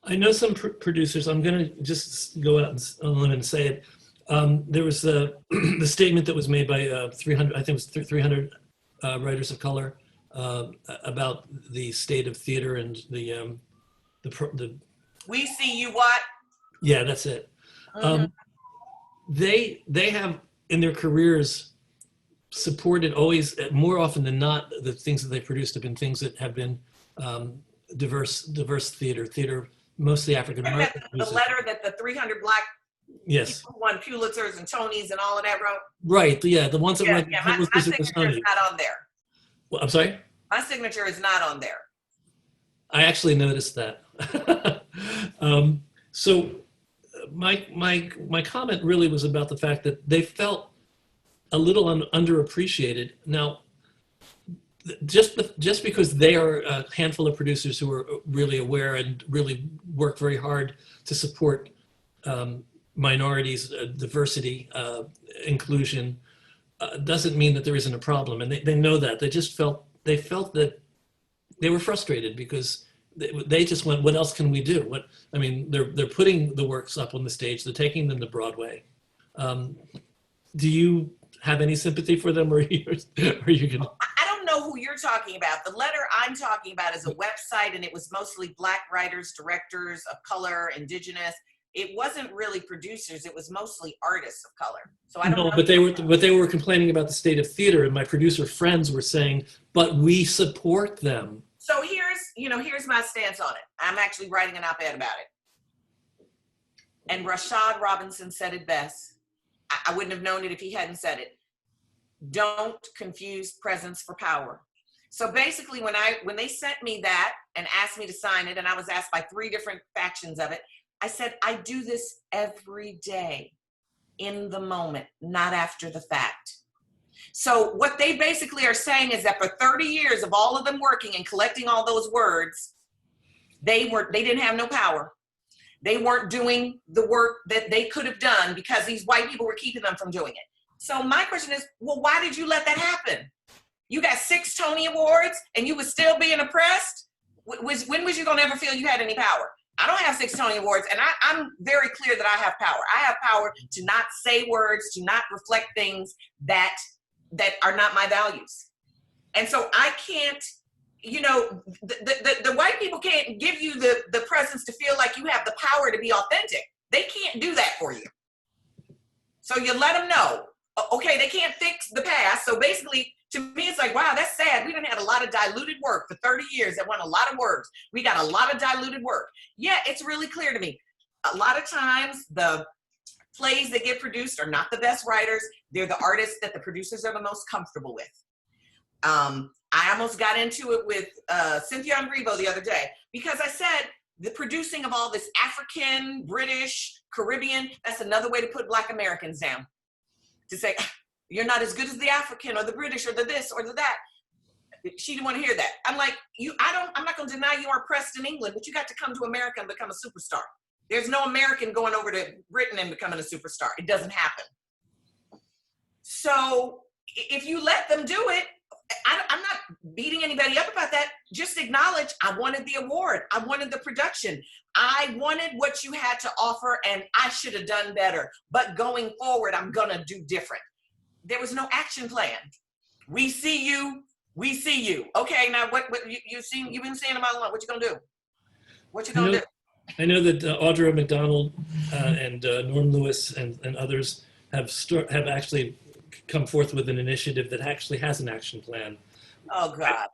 I know some producers. I'm going to just go out on a limb and say it. There was the statement that was made by 300. I think it was 300 writers of color about the state of theater and the. We see you what? Yeah, that's it. They have in their careers supported always, more often than not, the things that they produced have been things that have been diverse theater, mostly African American. The letter that the 300 black yes people won Pulitzers and Tonys and all of that wrote. Right. Yeah, the ones that went. My signature is not on there. Well, I'm sorry. My signature is not on there. I actually noticed that. So my comment really was about the fact that they felt a little underappreciated. Now, just because they are a handful of producers who are really aware and really work very hard to support minorities, diversity, inclusion, doesn't mean that there isn't a problem. And they know that. They felt that they were frustrated because they just went, what else can we do? They're putting the works up on the stage. They're taking them to Broadway. Do you have any sympathy for them, or are you gonna? I don't know who you're talking about. The letter I'm talking about is a website, and it was mostly Black writers, directors of color, Indigenous. It wasn't really producers. It was mostly artists of color. So I don't know. But they were complaining about the state of theater, and my producer friends were saying, "But we support them." So here's my stance on it. I'm actually writing an op-ed about it. And Rashad Robinson said it best. I wouldn't have known it if he hadn't said it. Don't confuse presence for power. So basically, when they sent me that and asked me to sign it, and I was asked by 3 different factions of it, I said, I do this every day in the moment, not after the fact. So what they basically are saying is that for 30 years of all of them working and collecting all those words, they didn't have no power. They weren't doing the work that they could have done because these white people were keeping them from doing it. So my question is, well, why did you let that happen? You got 6 Tony Awards and you were still being oppressed? When was you gonna ever feel you had any power? I don't have 6 Tony Awards, and I'm very clear that I have power. I have power to not say words, to not reflect things that are not my values. And so I can't, the white people can't give you the presence to feel like you have the power to be authentic. They can't do that for you. So you let them know, okay, they can't fix the past. So basically, to me, it's like, wow, that's sad. We done had a lot of diluted work for 30 years that won a lot of words. We got a lot of diluted work. Yeah, it's really clear to me. A lot of times the plays that get produced are not the best writers. They're the artists that the producers are the most comfortable with. I almost got into it with Cynthia Andrivo the other day because I said the producing of all this African, British, Caribbean, that's another way to put Black Americans down. To say, you're not as good as the African or the British or the this or the that. She didn't want to hear that. I'm like, I'm not going to deny you are oppressed in England, but you got to come to America and become a superstar. There's no American going over to Britain and becoming a superstar. It doesn't happen. So if you let them do it, I'm not beating anybody up about that. Just acknowledge, I wanted the award. I wanted the production. I wanted what you had to offer, and I should have done better. But going forward, I'm going to do different. There was no action plan. We see you. We see you. Okay, now what you've been seeing them all along. What you gonna do? What you gonna do? I know that Audra McDonald and Norm Lewis and others have actually come forth with an initiative that actually has an action plan. Oh God.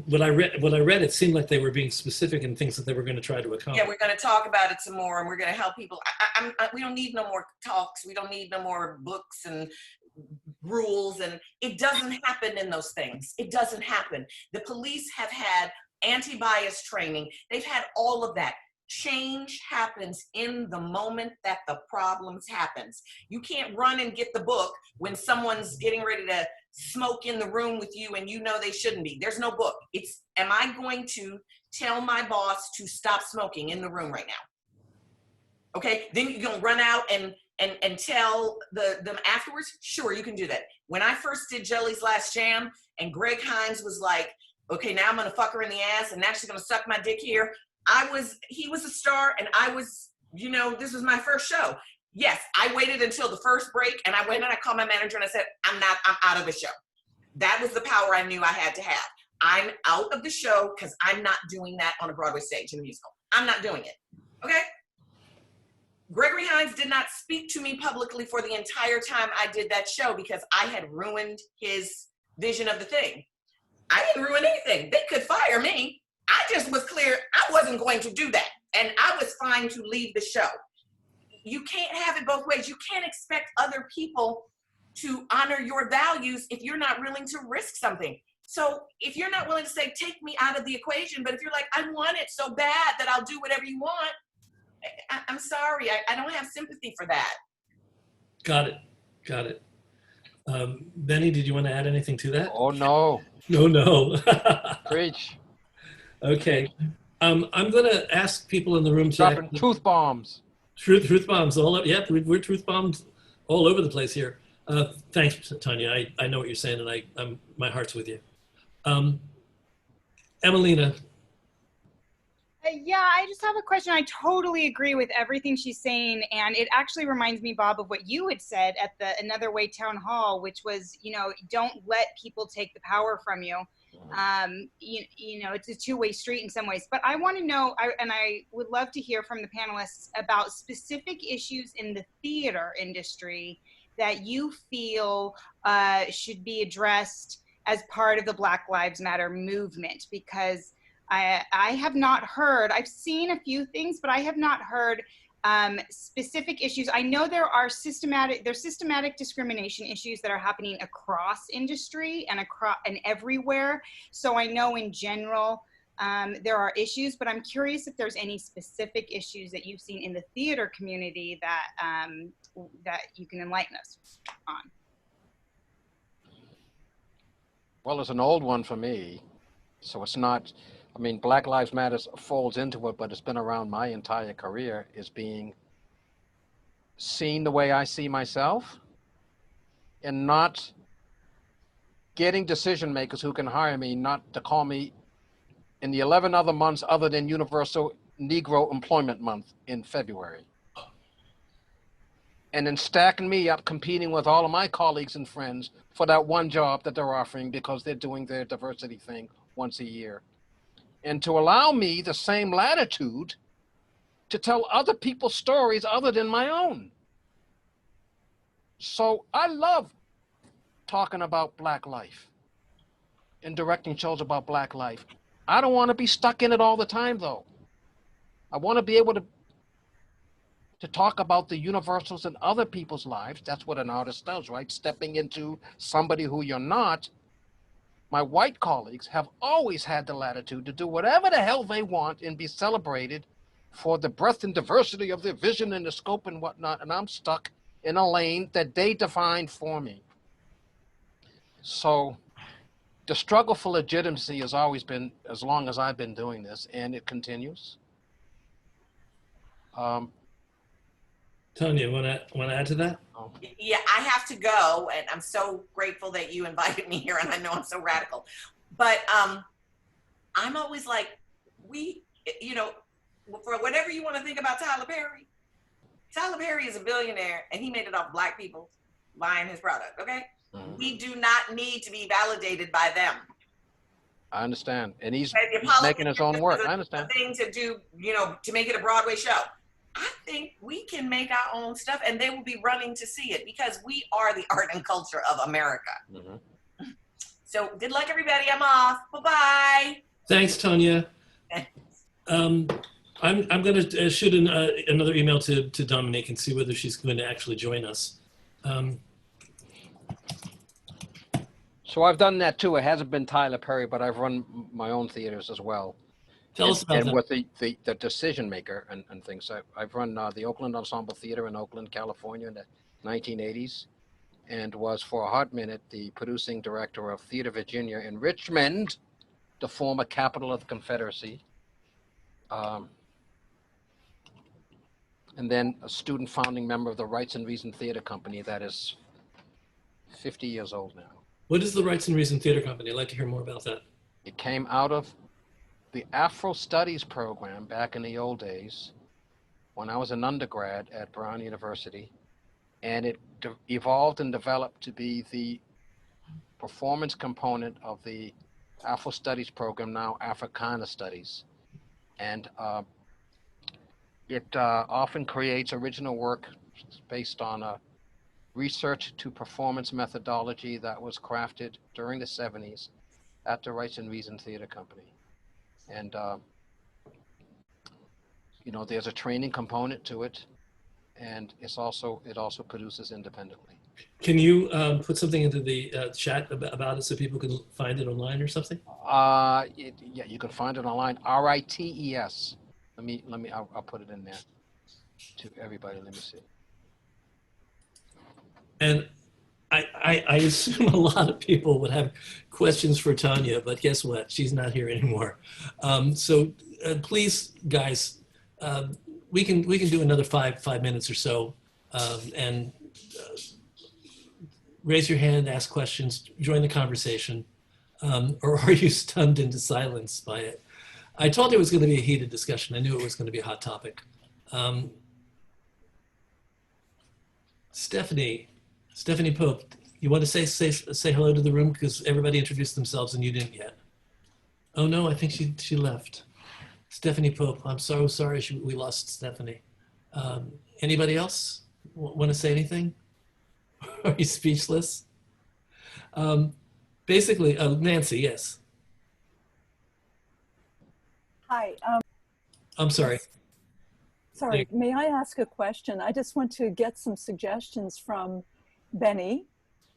What I read, it seemed like they were being specific in things that they were going to try to accomplish. Yeah, we're going to talk about it some more, and we're going to help people. We don't need no more talks. We don't need no more books and rules, and it doesn't happen in those things. It doesn't happen. The police have had anti-bias training. They've had all of that. Change happens in the moment that the problems happens. You can't run and get the book when someone's getting ready to smoke in the room with you and you know they shouldn't be. There's no book. It's, am I going to tell my boss to stop smoking in the room right now? Okay, then you're gonna run out and tell them afterwards? Sure, you can do that. When I first did Jelly's Last Jam and Greg Hines was like, okay, now I'm gonna fuck her in the ass and now she's gonna suck my dick here. He was a star and I was, this was my first show. Yes, I waited until the first break and I went and I called my manager and I said, I'm out of the show. That was the power I knew I had to have. I'm out of the show because I'm not doing that on a Broadway stage in a musical. I'm not doing it, okay? Gregory Hines did not speak to me publicly for the entire time I did that show because I had ruined his vision of the thing. I didn't ruin anything. They could fire me. I just was clear I wasn't going to do that. And I was fine to leave the show. You can't have it both ways. You can't expect other people to honor your values if you're not willing to risk something. So if you're not willing to say, take me out of the equation, but if you're like, I want it so bad that I'll do whatever you want, I'm sorry, I don't have sympathy for that. Got it. Benny, did you want to add anything to that? Oh, no. No. Preach. Okay. I'm going to ask people in the room to dropping truth bombs. Truth bombs all over. Yeah, we're truth bombed all over the place here. Thanks, Tanya. I know what you're saying, and my heart's with you. Emelina. Yeah, I just have a question. I totally agree with everything she's saying, and it actually reminds me, Bob, of what you had said at the Another Way town hall, which was, don't let people take the power from you. It's a two-way street in some ways. But I want to know, and I would love to hear from the panelists about specific issues in the theater industry that you feel should be addressed as part of the Black Lives Matter movement, because I have not heard, I've seen a few things, but I have not heard specific issues. I know there's systematic discrimination issues that are happening across industry and everywhere. So I know in general there are issues, but I'm curious if there's any specific issues that you've seen in the theater community that you can enlighten us on. Well, it's an old one for me, so it's not. Black Lives Matter falls into it, but it's been around my entire career, is being seen the way I see myself and not getting decision makers who can hire me not to call me in the 11 other months other than Universal Negro Employment Month in February. And then stacking me up, competing with all of my colleagues and friends for that one job that they're offering because they're doing their diversity thing once a year. And to allow me the same latitude to tell other people's stories other than my own. So I love talking about Black life and directing shows about Black life. I don't want to be stuck in it all the time, though. I want to be able to talk about the universals in other people's lives. That's what an artist does, right? Stepping into somebody who you're not. My white colleagues have always had the latitude to do whatever the hell they want and be celebrated for the breadth and diversity of their vision and the scope and whatnot, and I'm stuck in a lane that they defined for me. So the struggle for legitimacy has always been, as long as I've been doing this, and it continues. Tonya, want to add to that? Yeah, I have to go, and I'm so grateful that you invited me here, and I know I'm so radical. But I'm always like, for whatever you want to think about Tyler Perry is a billionaire, and he made it off Black people buying his product, okay? Mm-hmm. We do not need to be validated by them. I understand. And he's making his own work. I understand. Thing to do, to make it a Broadway show. I think we can make our own stuff, and they will be running to see it because we are the art and culture of America. Mm-hmm. So good luck, everybody. I'm off. Bye-bye. Thanks, Tonya. I'm going to shoot another email to Dominique and see whether she's going to actually join us. So I've done that too. It hasn't been Tyler Perry, but I've run my own theaters as well. Tell us about that. And with the decision maker and things. I've run the Oakland Ensemble Theater in Oakland, California in the 1980s, and was for a hot minute the producing director of Theater Virginia in Richmond, the former capital of the Confederacy. And then a student founding member of the Rights and Reason Theater Company that is 50 years old now. What is the Rights and Reason Theater Company? I'd like to hear more about that. It came out of the Afro Studies program back in the old days when I was an undergrad at Brown University, and it evolved and developed to be the performance component of the Afro Studies program, now Africana Studies. And it often creates original work based on a research to performance methodology that was crafted during the 70s at the Rights and Reason Theater Company. And, there's a training component to it, and it also produces independently. Can you put something into the chat about it so people can find it online or something? Yeah, you can find it online. RITES. I'll put it in there to everybody. Let me see. And I assume a lot of people would have questions for Tonya, but guess what? She's not here anymore. So please, guys, we can do another five minutes or so, and raise your hand, ask questions, join the conversation, or are you stunned into silence by it? I told you it was going to be a heated discussion. I knew it was going to be a hot topic. Stephanie Pope, you want to say hello to the room because everybody introduced themselves and you didn't yet. Oh no, I think she left. Stephanie Pope, I'm so sorry we lost Stephanie. Anybody else want to say anything? Are you speechless? Basically, Nancy, yes. Hi. I'm sorry. Sorry, may I ask a question? I just want to get some suggestions from Benny.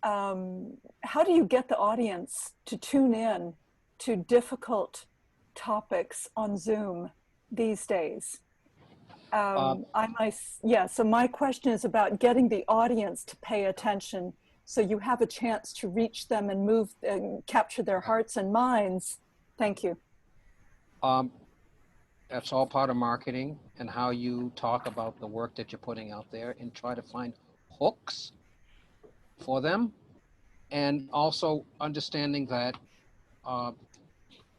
How do you get the audience to tune in to difficult topics on Zoom these days? So my question is about getting the audience to pay attention so you have a chance to reach them and move and capture their hearts and minds. Thank you. That's all part of marketing and how you talk about the work that you're putting out there and try to find hooks for them. And also understanding that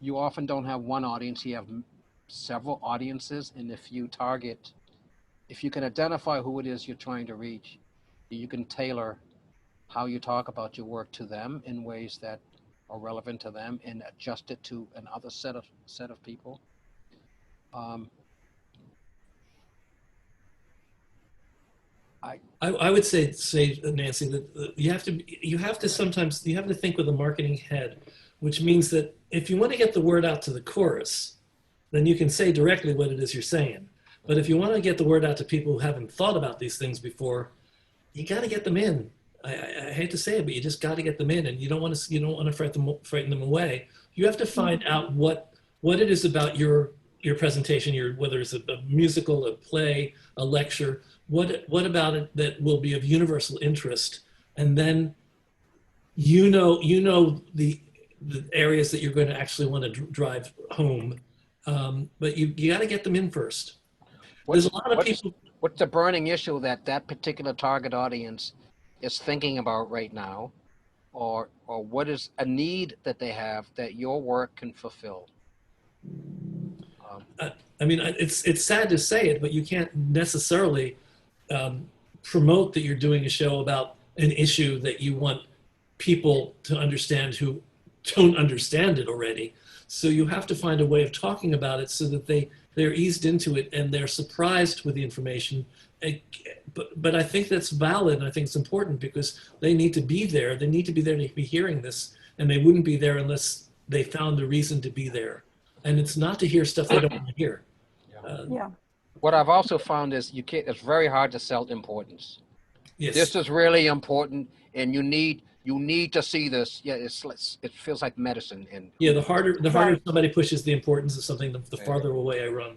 you often don't have one audience, you have several audiences. And if you can identify who it is you're trying to reach, you can tailor how you talk about your work to them in ways that are relevant to them and adjust it to another set of people. I would say Nancy, that you have to think with a marketing head, which means that if you want to get the word out to the chorus, then you can say directly what it is you're saying. But if you want to get the word out to people who haven't thought about these things before, you got to get them in. I hate to say it, but you just got to get them in, and you don't want to frighten them away. You have to find out what it is about your presentation, whether it's a musical, a play, a lecture. What about it that will be of universal interest, and then you know the areas that you're going to actually want to drive home, but you got to get them in first. There's a lot of people. What's the burning issue that particular target audience is thinking about right now, or what is a need that they have that your work can fulfill? I mean, it's sad to say it, but you can't necessarily promote that you're doing a show about an issue that you want people to understand who don't understand it already. So you have to find a way of talking about it so that they're eased into it and they're surprised with the information. But I think that's valid, and I think it's important because they need to be there. They need to be there to be hearing this, and they wouldn't be there unless they found a reason to be there. And it's not to hear stuff they don't want to hear. Yeah. What I've also found is it's very hard to sell importance. Yes. This is really important, and you need to see this. Yeah, it feels like medicine. And yeah, the harder somebody pushes the importance of something, the farther away I run.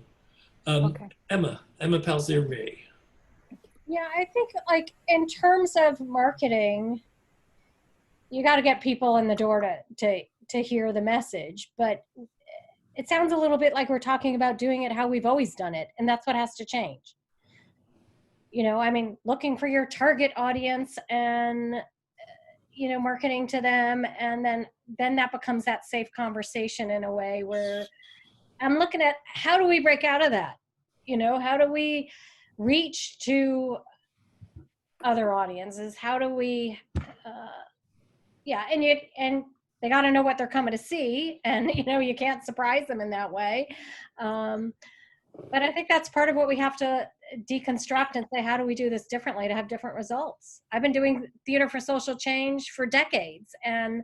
Okay. Emma Palzier-Ray. Yeah, I think like in terms of marketing, you got to get people in the door to hear the message, but it sounds a little bit like we're talking about doing it how we've always done it, and that's what has to change. I mean, looking for your target audience and marketing to them, and then that becomes that safe conversation in a way where I'm looking at how do we break out of that? How do we reach to other audiences? How do we and they got to know what they're coming to see, and you can't surprise them in that way. But I think that's part of what we have to deconstruct and say, how do we do this differently to have different results? I've been doing theater for social change for decades, and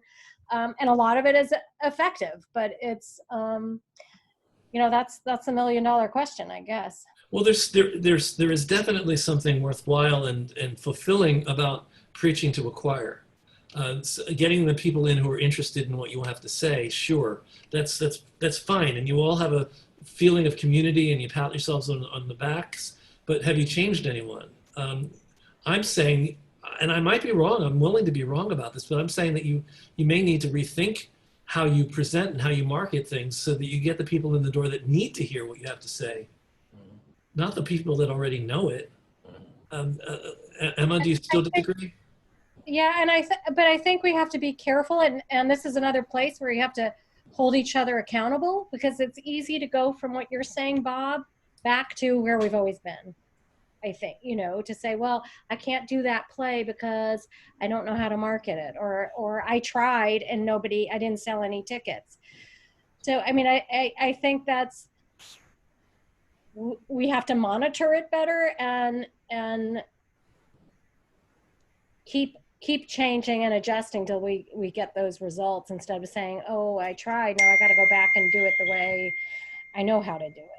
a lot of it is effective, but it's that's the $1 million question, I guess. Well, there is definitely something worthwhile and fulfilling about preaching to a choir. Getting the people in who are interested in what you have to say, sure, that's fine, and you all have a feeling of community and you pat yourselves on the backs, but have you changed anyone? I'm saying, and I might be wrong, I'm willing to be wrong about this, but I'm saying that you may need to rethink how you present and how you market things so that you get the people in the door that need to hear what you have to say. not the people that already know it. Emma, do you still disagree? Yeah, and but I think we have to be careful, and this is another place where you have to hold each other accountable, because it's easy to go from what you're saying, Bob, back to where we've always been. I think, to say, well, I can't do that play because I don't know how to market it, or I tried and I didn't sell any tickets. So, I mean, I think we have to monitor it better and keep changing and adjusting till we get those results, instead of saying, oh, I tried, now I got to go back and do it the way I know how to do it.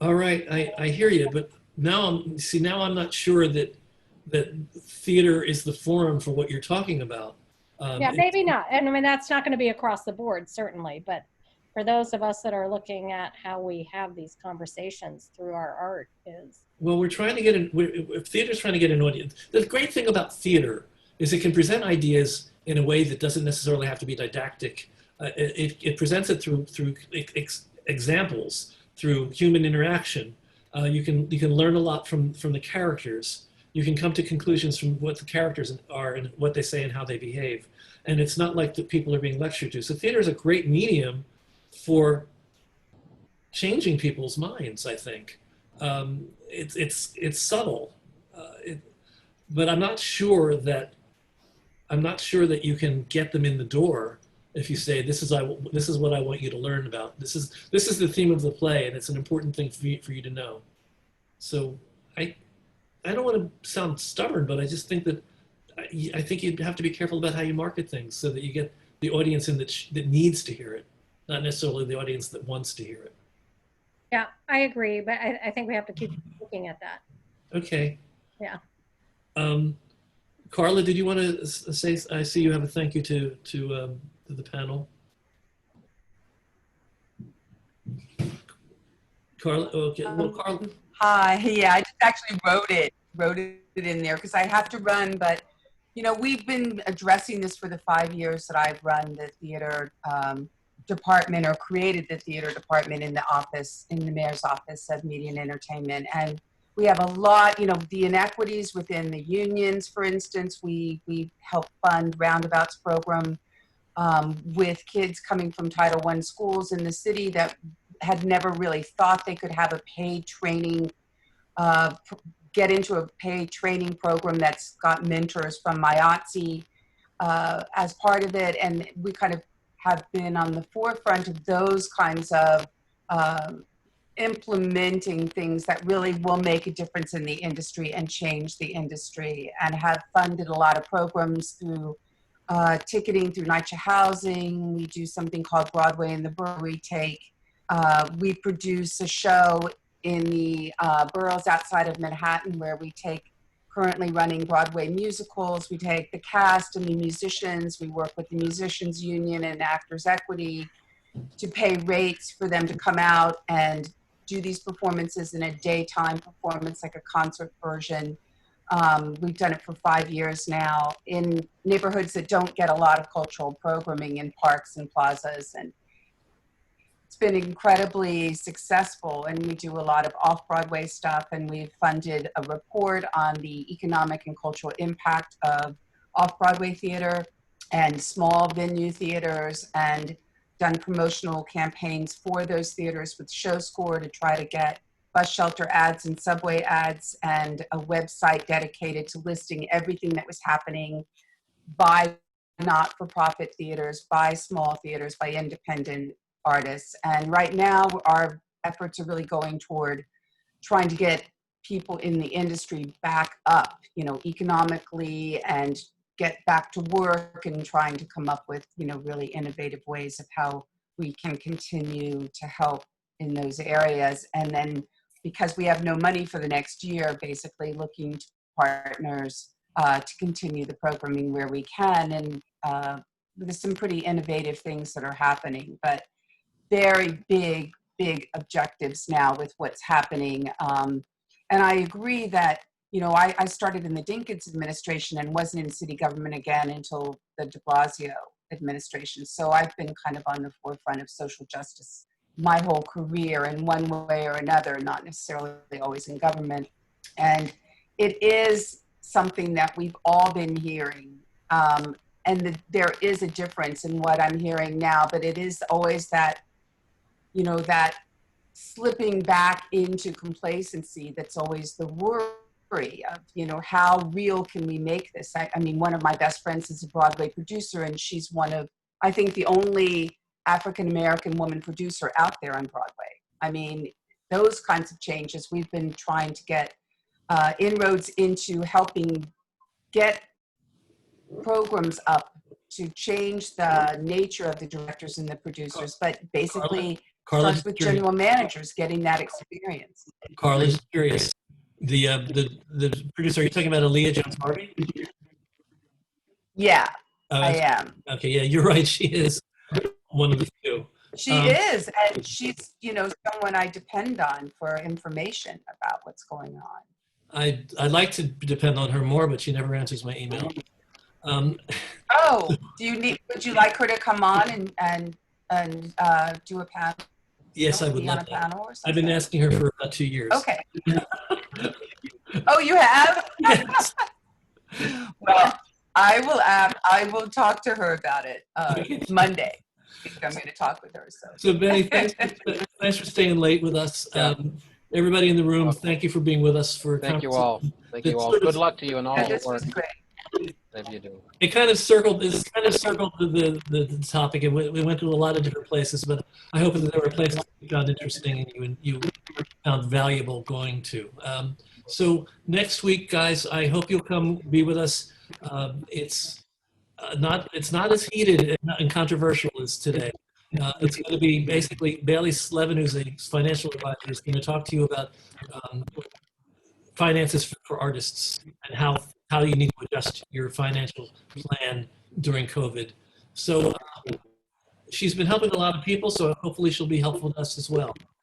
All right, I hear you, but now I'm not sure that theater is the forum for what you're talking about. Yeah, maybe not. And I mean, that's not going to be across the board, certainly, but for those of us that are looking at how we have these conversations through our art is. Well, we're trying to get if theater's trying to get an audience. The great thing about theater is it can present ideas in a way that doesn't necessarily have to be didactic. It presents it through examples, through human interaction. You can learn a lot from the characters. You can come to conclusions from what the characters are and what they say and how they behave. And it's not like the people are being lectured to. So theater is a great medium for changing people's minds, I think. It's subtle, but I'm not sure that you can get them in the door if you say, this is what I want you to learn about. This is the theme of the play, and it's an important thing for you to know. So I don't want to sound stubborn, but I just think that I think you'd have to be careful about how you market things so that you get the audience in that needs to hear it, not necessarily the audience that wants to hear it. Yeah, I agree, but I think we have to keep looking at that. Okay. Yeah. Carla, did you want to say? I see you have a thank you to the panel. Carla, okay. Well, Carla. Hi. Yeah, I just actually wrote it in there because I have to run. But we've been addressing this for the 5 years that I've run the theater department, or created the theater department in the mayor's office of media and entertainment. And we have a lot, the inequities within the unions, for instance. We help fund Roundabout's program with kids coming from Title I schools in the city that had never really thought they could have a paid training, get into a paid training program that's got mentors from MyOTC as part of it. And we kind of have been on the forefront of those kinds of implementing things that really will make a difference in the industry and change the industry, and have funded a lot of programs through ticketing, through NYCHA housing. We do something called Broadway in the Borough. We produce a show in the boroughs outside of Manhattan where we take currently running Broadway musicals. We take the cast and the musicians. We work with the Musicians Union and Actors Equity to pay rates for them to come out and do these performances in a daytime performance, like a concert version. We've done it for 5 years now in neighborhoods that don't get a lot of cultural programming, in parks and plazas. And it's been incredibly successful, and we do a lot of off-Broadway stuff, and we've funded a report on the economic and cultural impact of off-Broadway theater and small venue theaters, and done promotional campaigns for those theaters with ShowScore to try to get bus shelter ads and subway ads, and a website dedicated to listing everything that was happening by not-for-profit theaters, by small theaters, by independent artists. And right now our efforts are really going toward trying to get people in the industry back up, economically, and get back to work, and trying to come up with, really innovative ways of how we can continue to help in those areas. And then, because we have no money for the next year, basically looking to partners to continue the programming where we can. And there's some pretty innovative things that are happening, but very big objectives now with what's happening. And I agree that, I started in the Dinkins administration and wasn't in city government again until the de Blasio administration. So I've been kind of on the forefront of social justice my whole career in one way or another, not necessarily always in government. And it is something that we've all been hearing. There is a difference in what I'm hearing now, but it is always that, you know, that slipping back into complacency that's always the worry of, you know, how real can we make this? I mean, one of my best friends is a Broadway producer, and she's one of, I think, the only African-American woman producer out there on Broadway. I mean, those kinds of changes, we've been trying to get inroads into helping get programs up to change the nature of the directors and the producers, but basically Carla, starts with general managers getting that experience. Carla, just curious. The producer, are you talking about Aaliyah Jones Harvey? Yeah, Oh, I am. Okay, yeah, you're right. She is one of the few. She is, and she's, you know, someone I depend on for information about what's going on. I'd like to depend on her more, but she never answers my email. Oh, would you like her to come on and do a panel? Yes, I would Be on love a that. panel or I've been something? asking her for about 2 years. Okay. Oh, you have? Yes. Well, I will talk to her about it Monday. I'm going to talk with her. So Benny, thanks for staying late with us. Yeah. Everybody in the room, thank you for being with us for a Thank you all. Thank you all. Good luck to you in all Yeah, the this work was great. that you do. It kind of circled the topic, and we went to a lot of different places, but I hope that there were places you found interesting and you found valuable going to. So next week, guys, I hope you'll come be with us. It's not as heated and controversial as today. It's going to be basically Bailey Slevin, who's a financial advisor, is going to talk to you about finances for artists and how you need to adjust your financial plan during COVID. So she's been helping a lot of people, so hopefully she'll be helpful to us as well.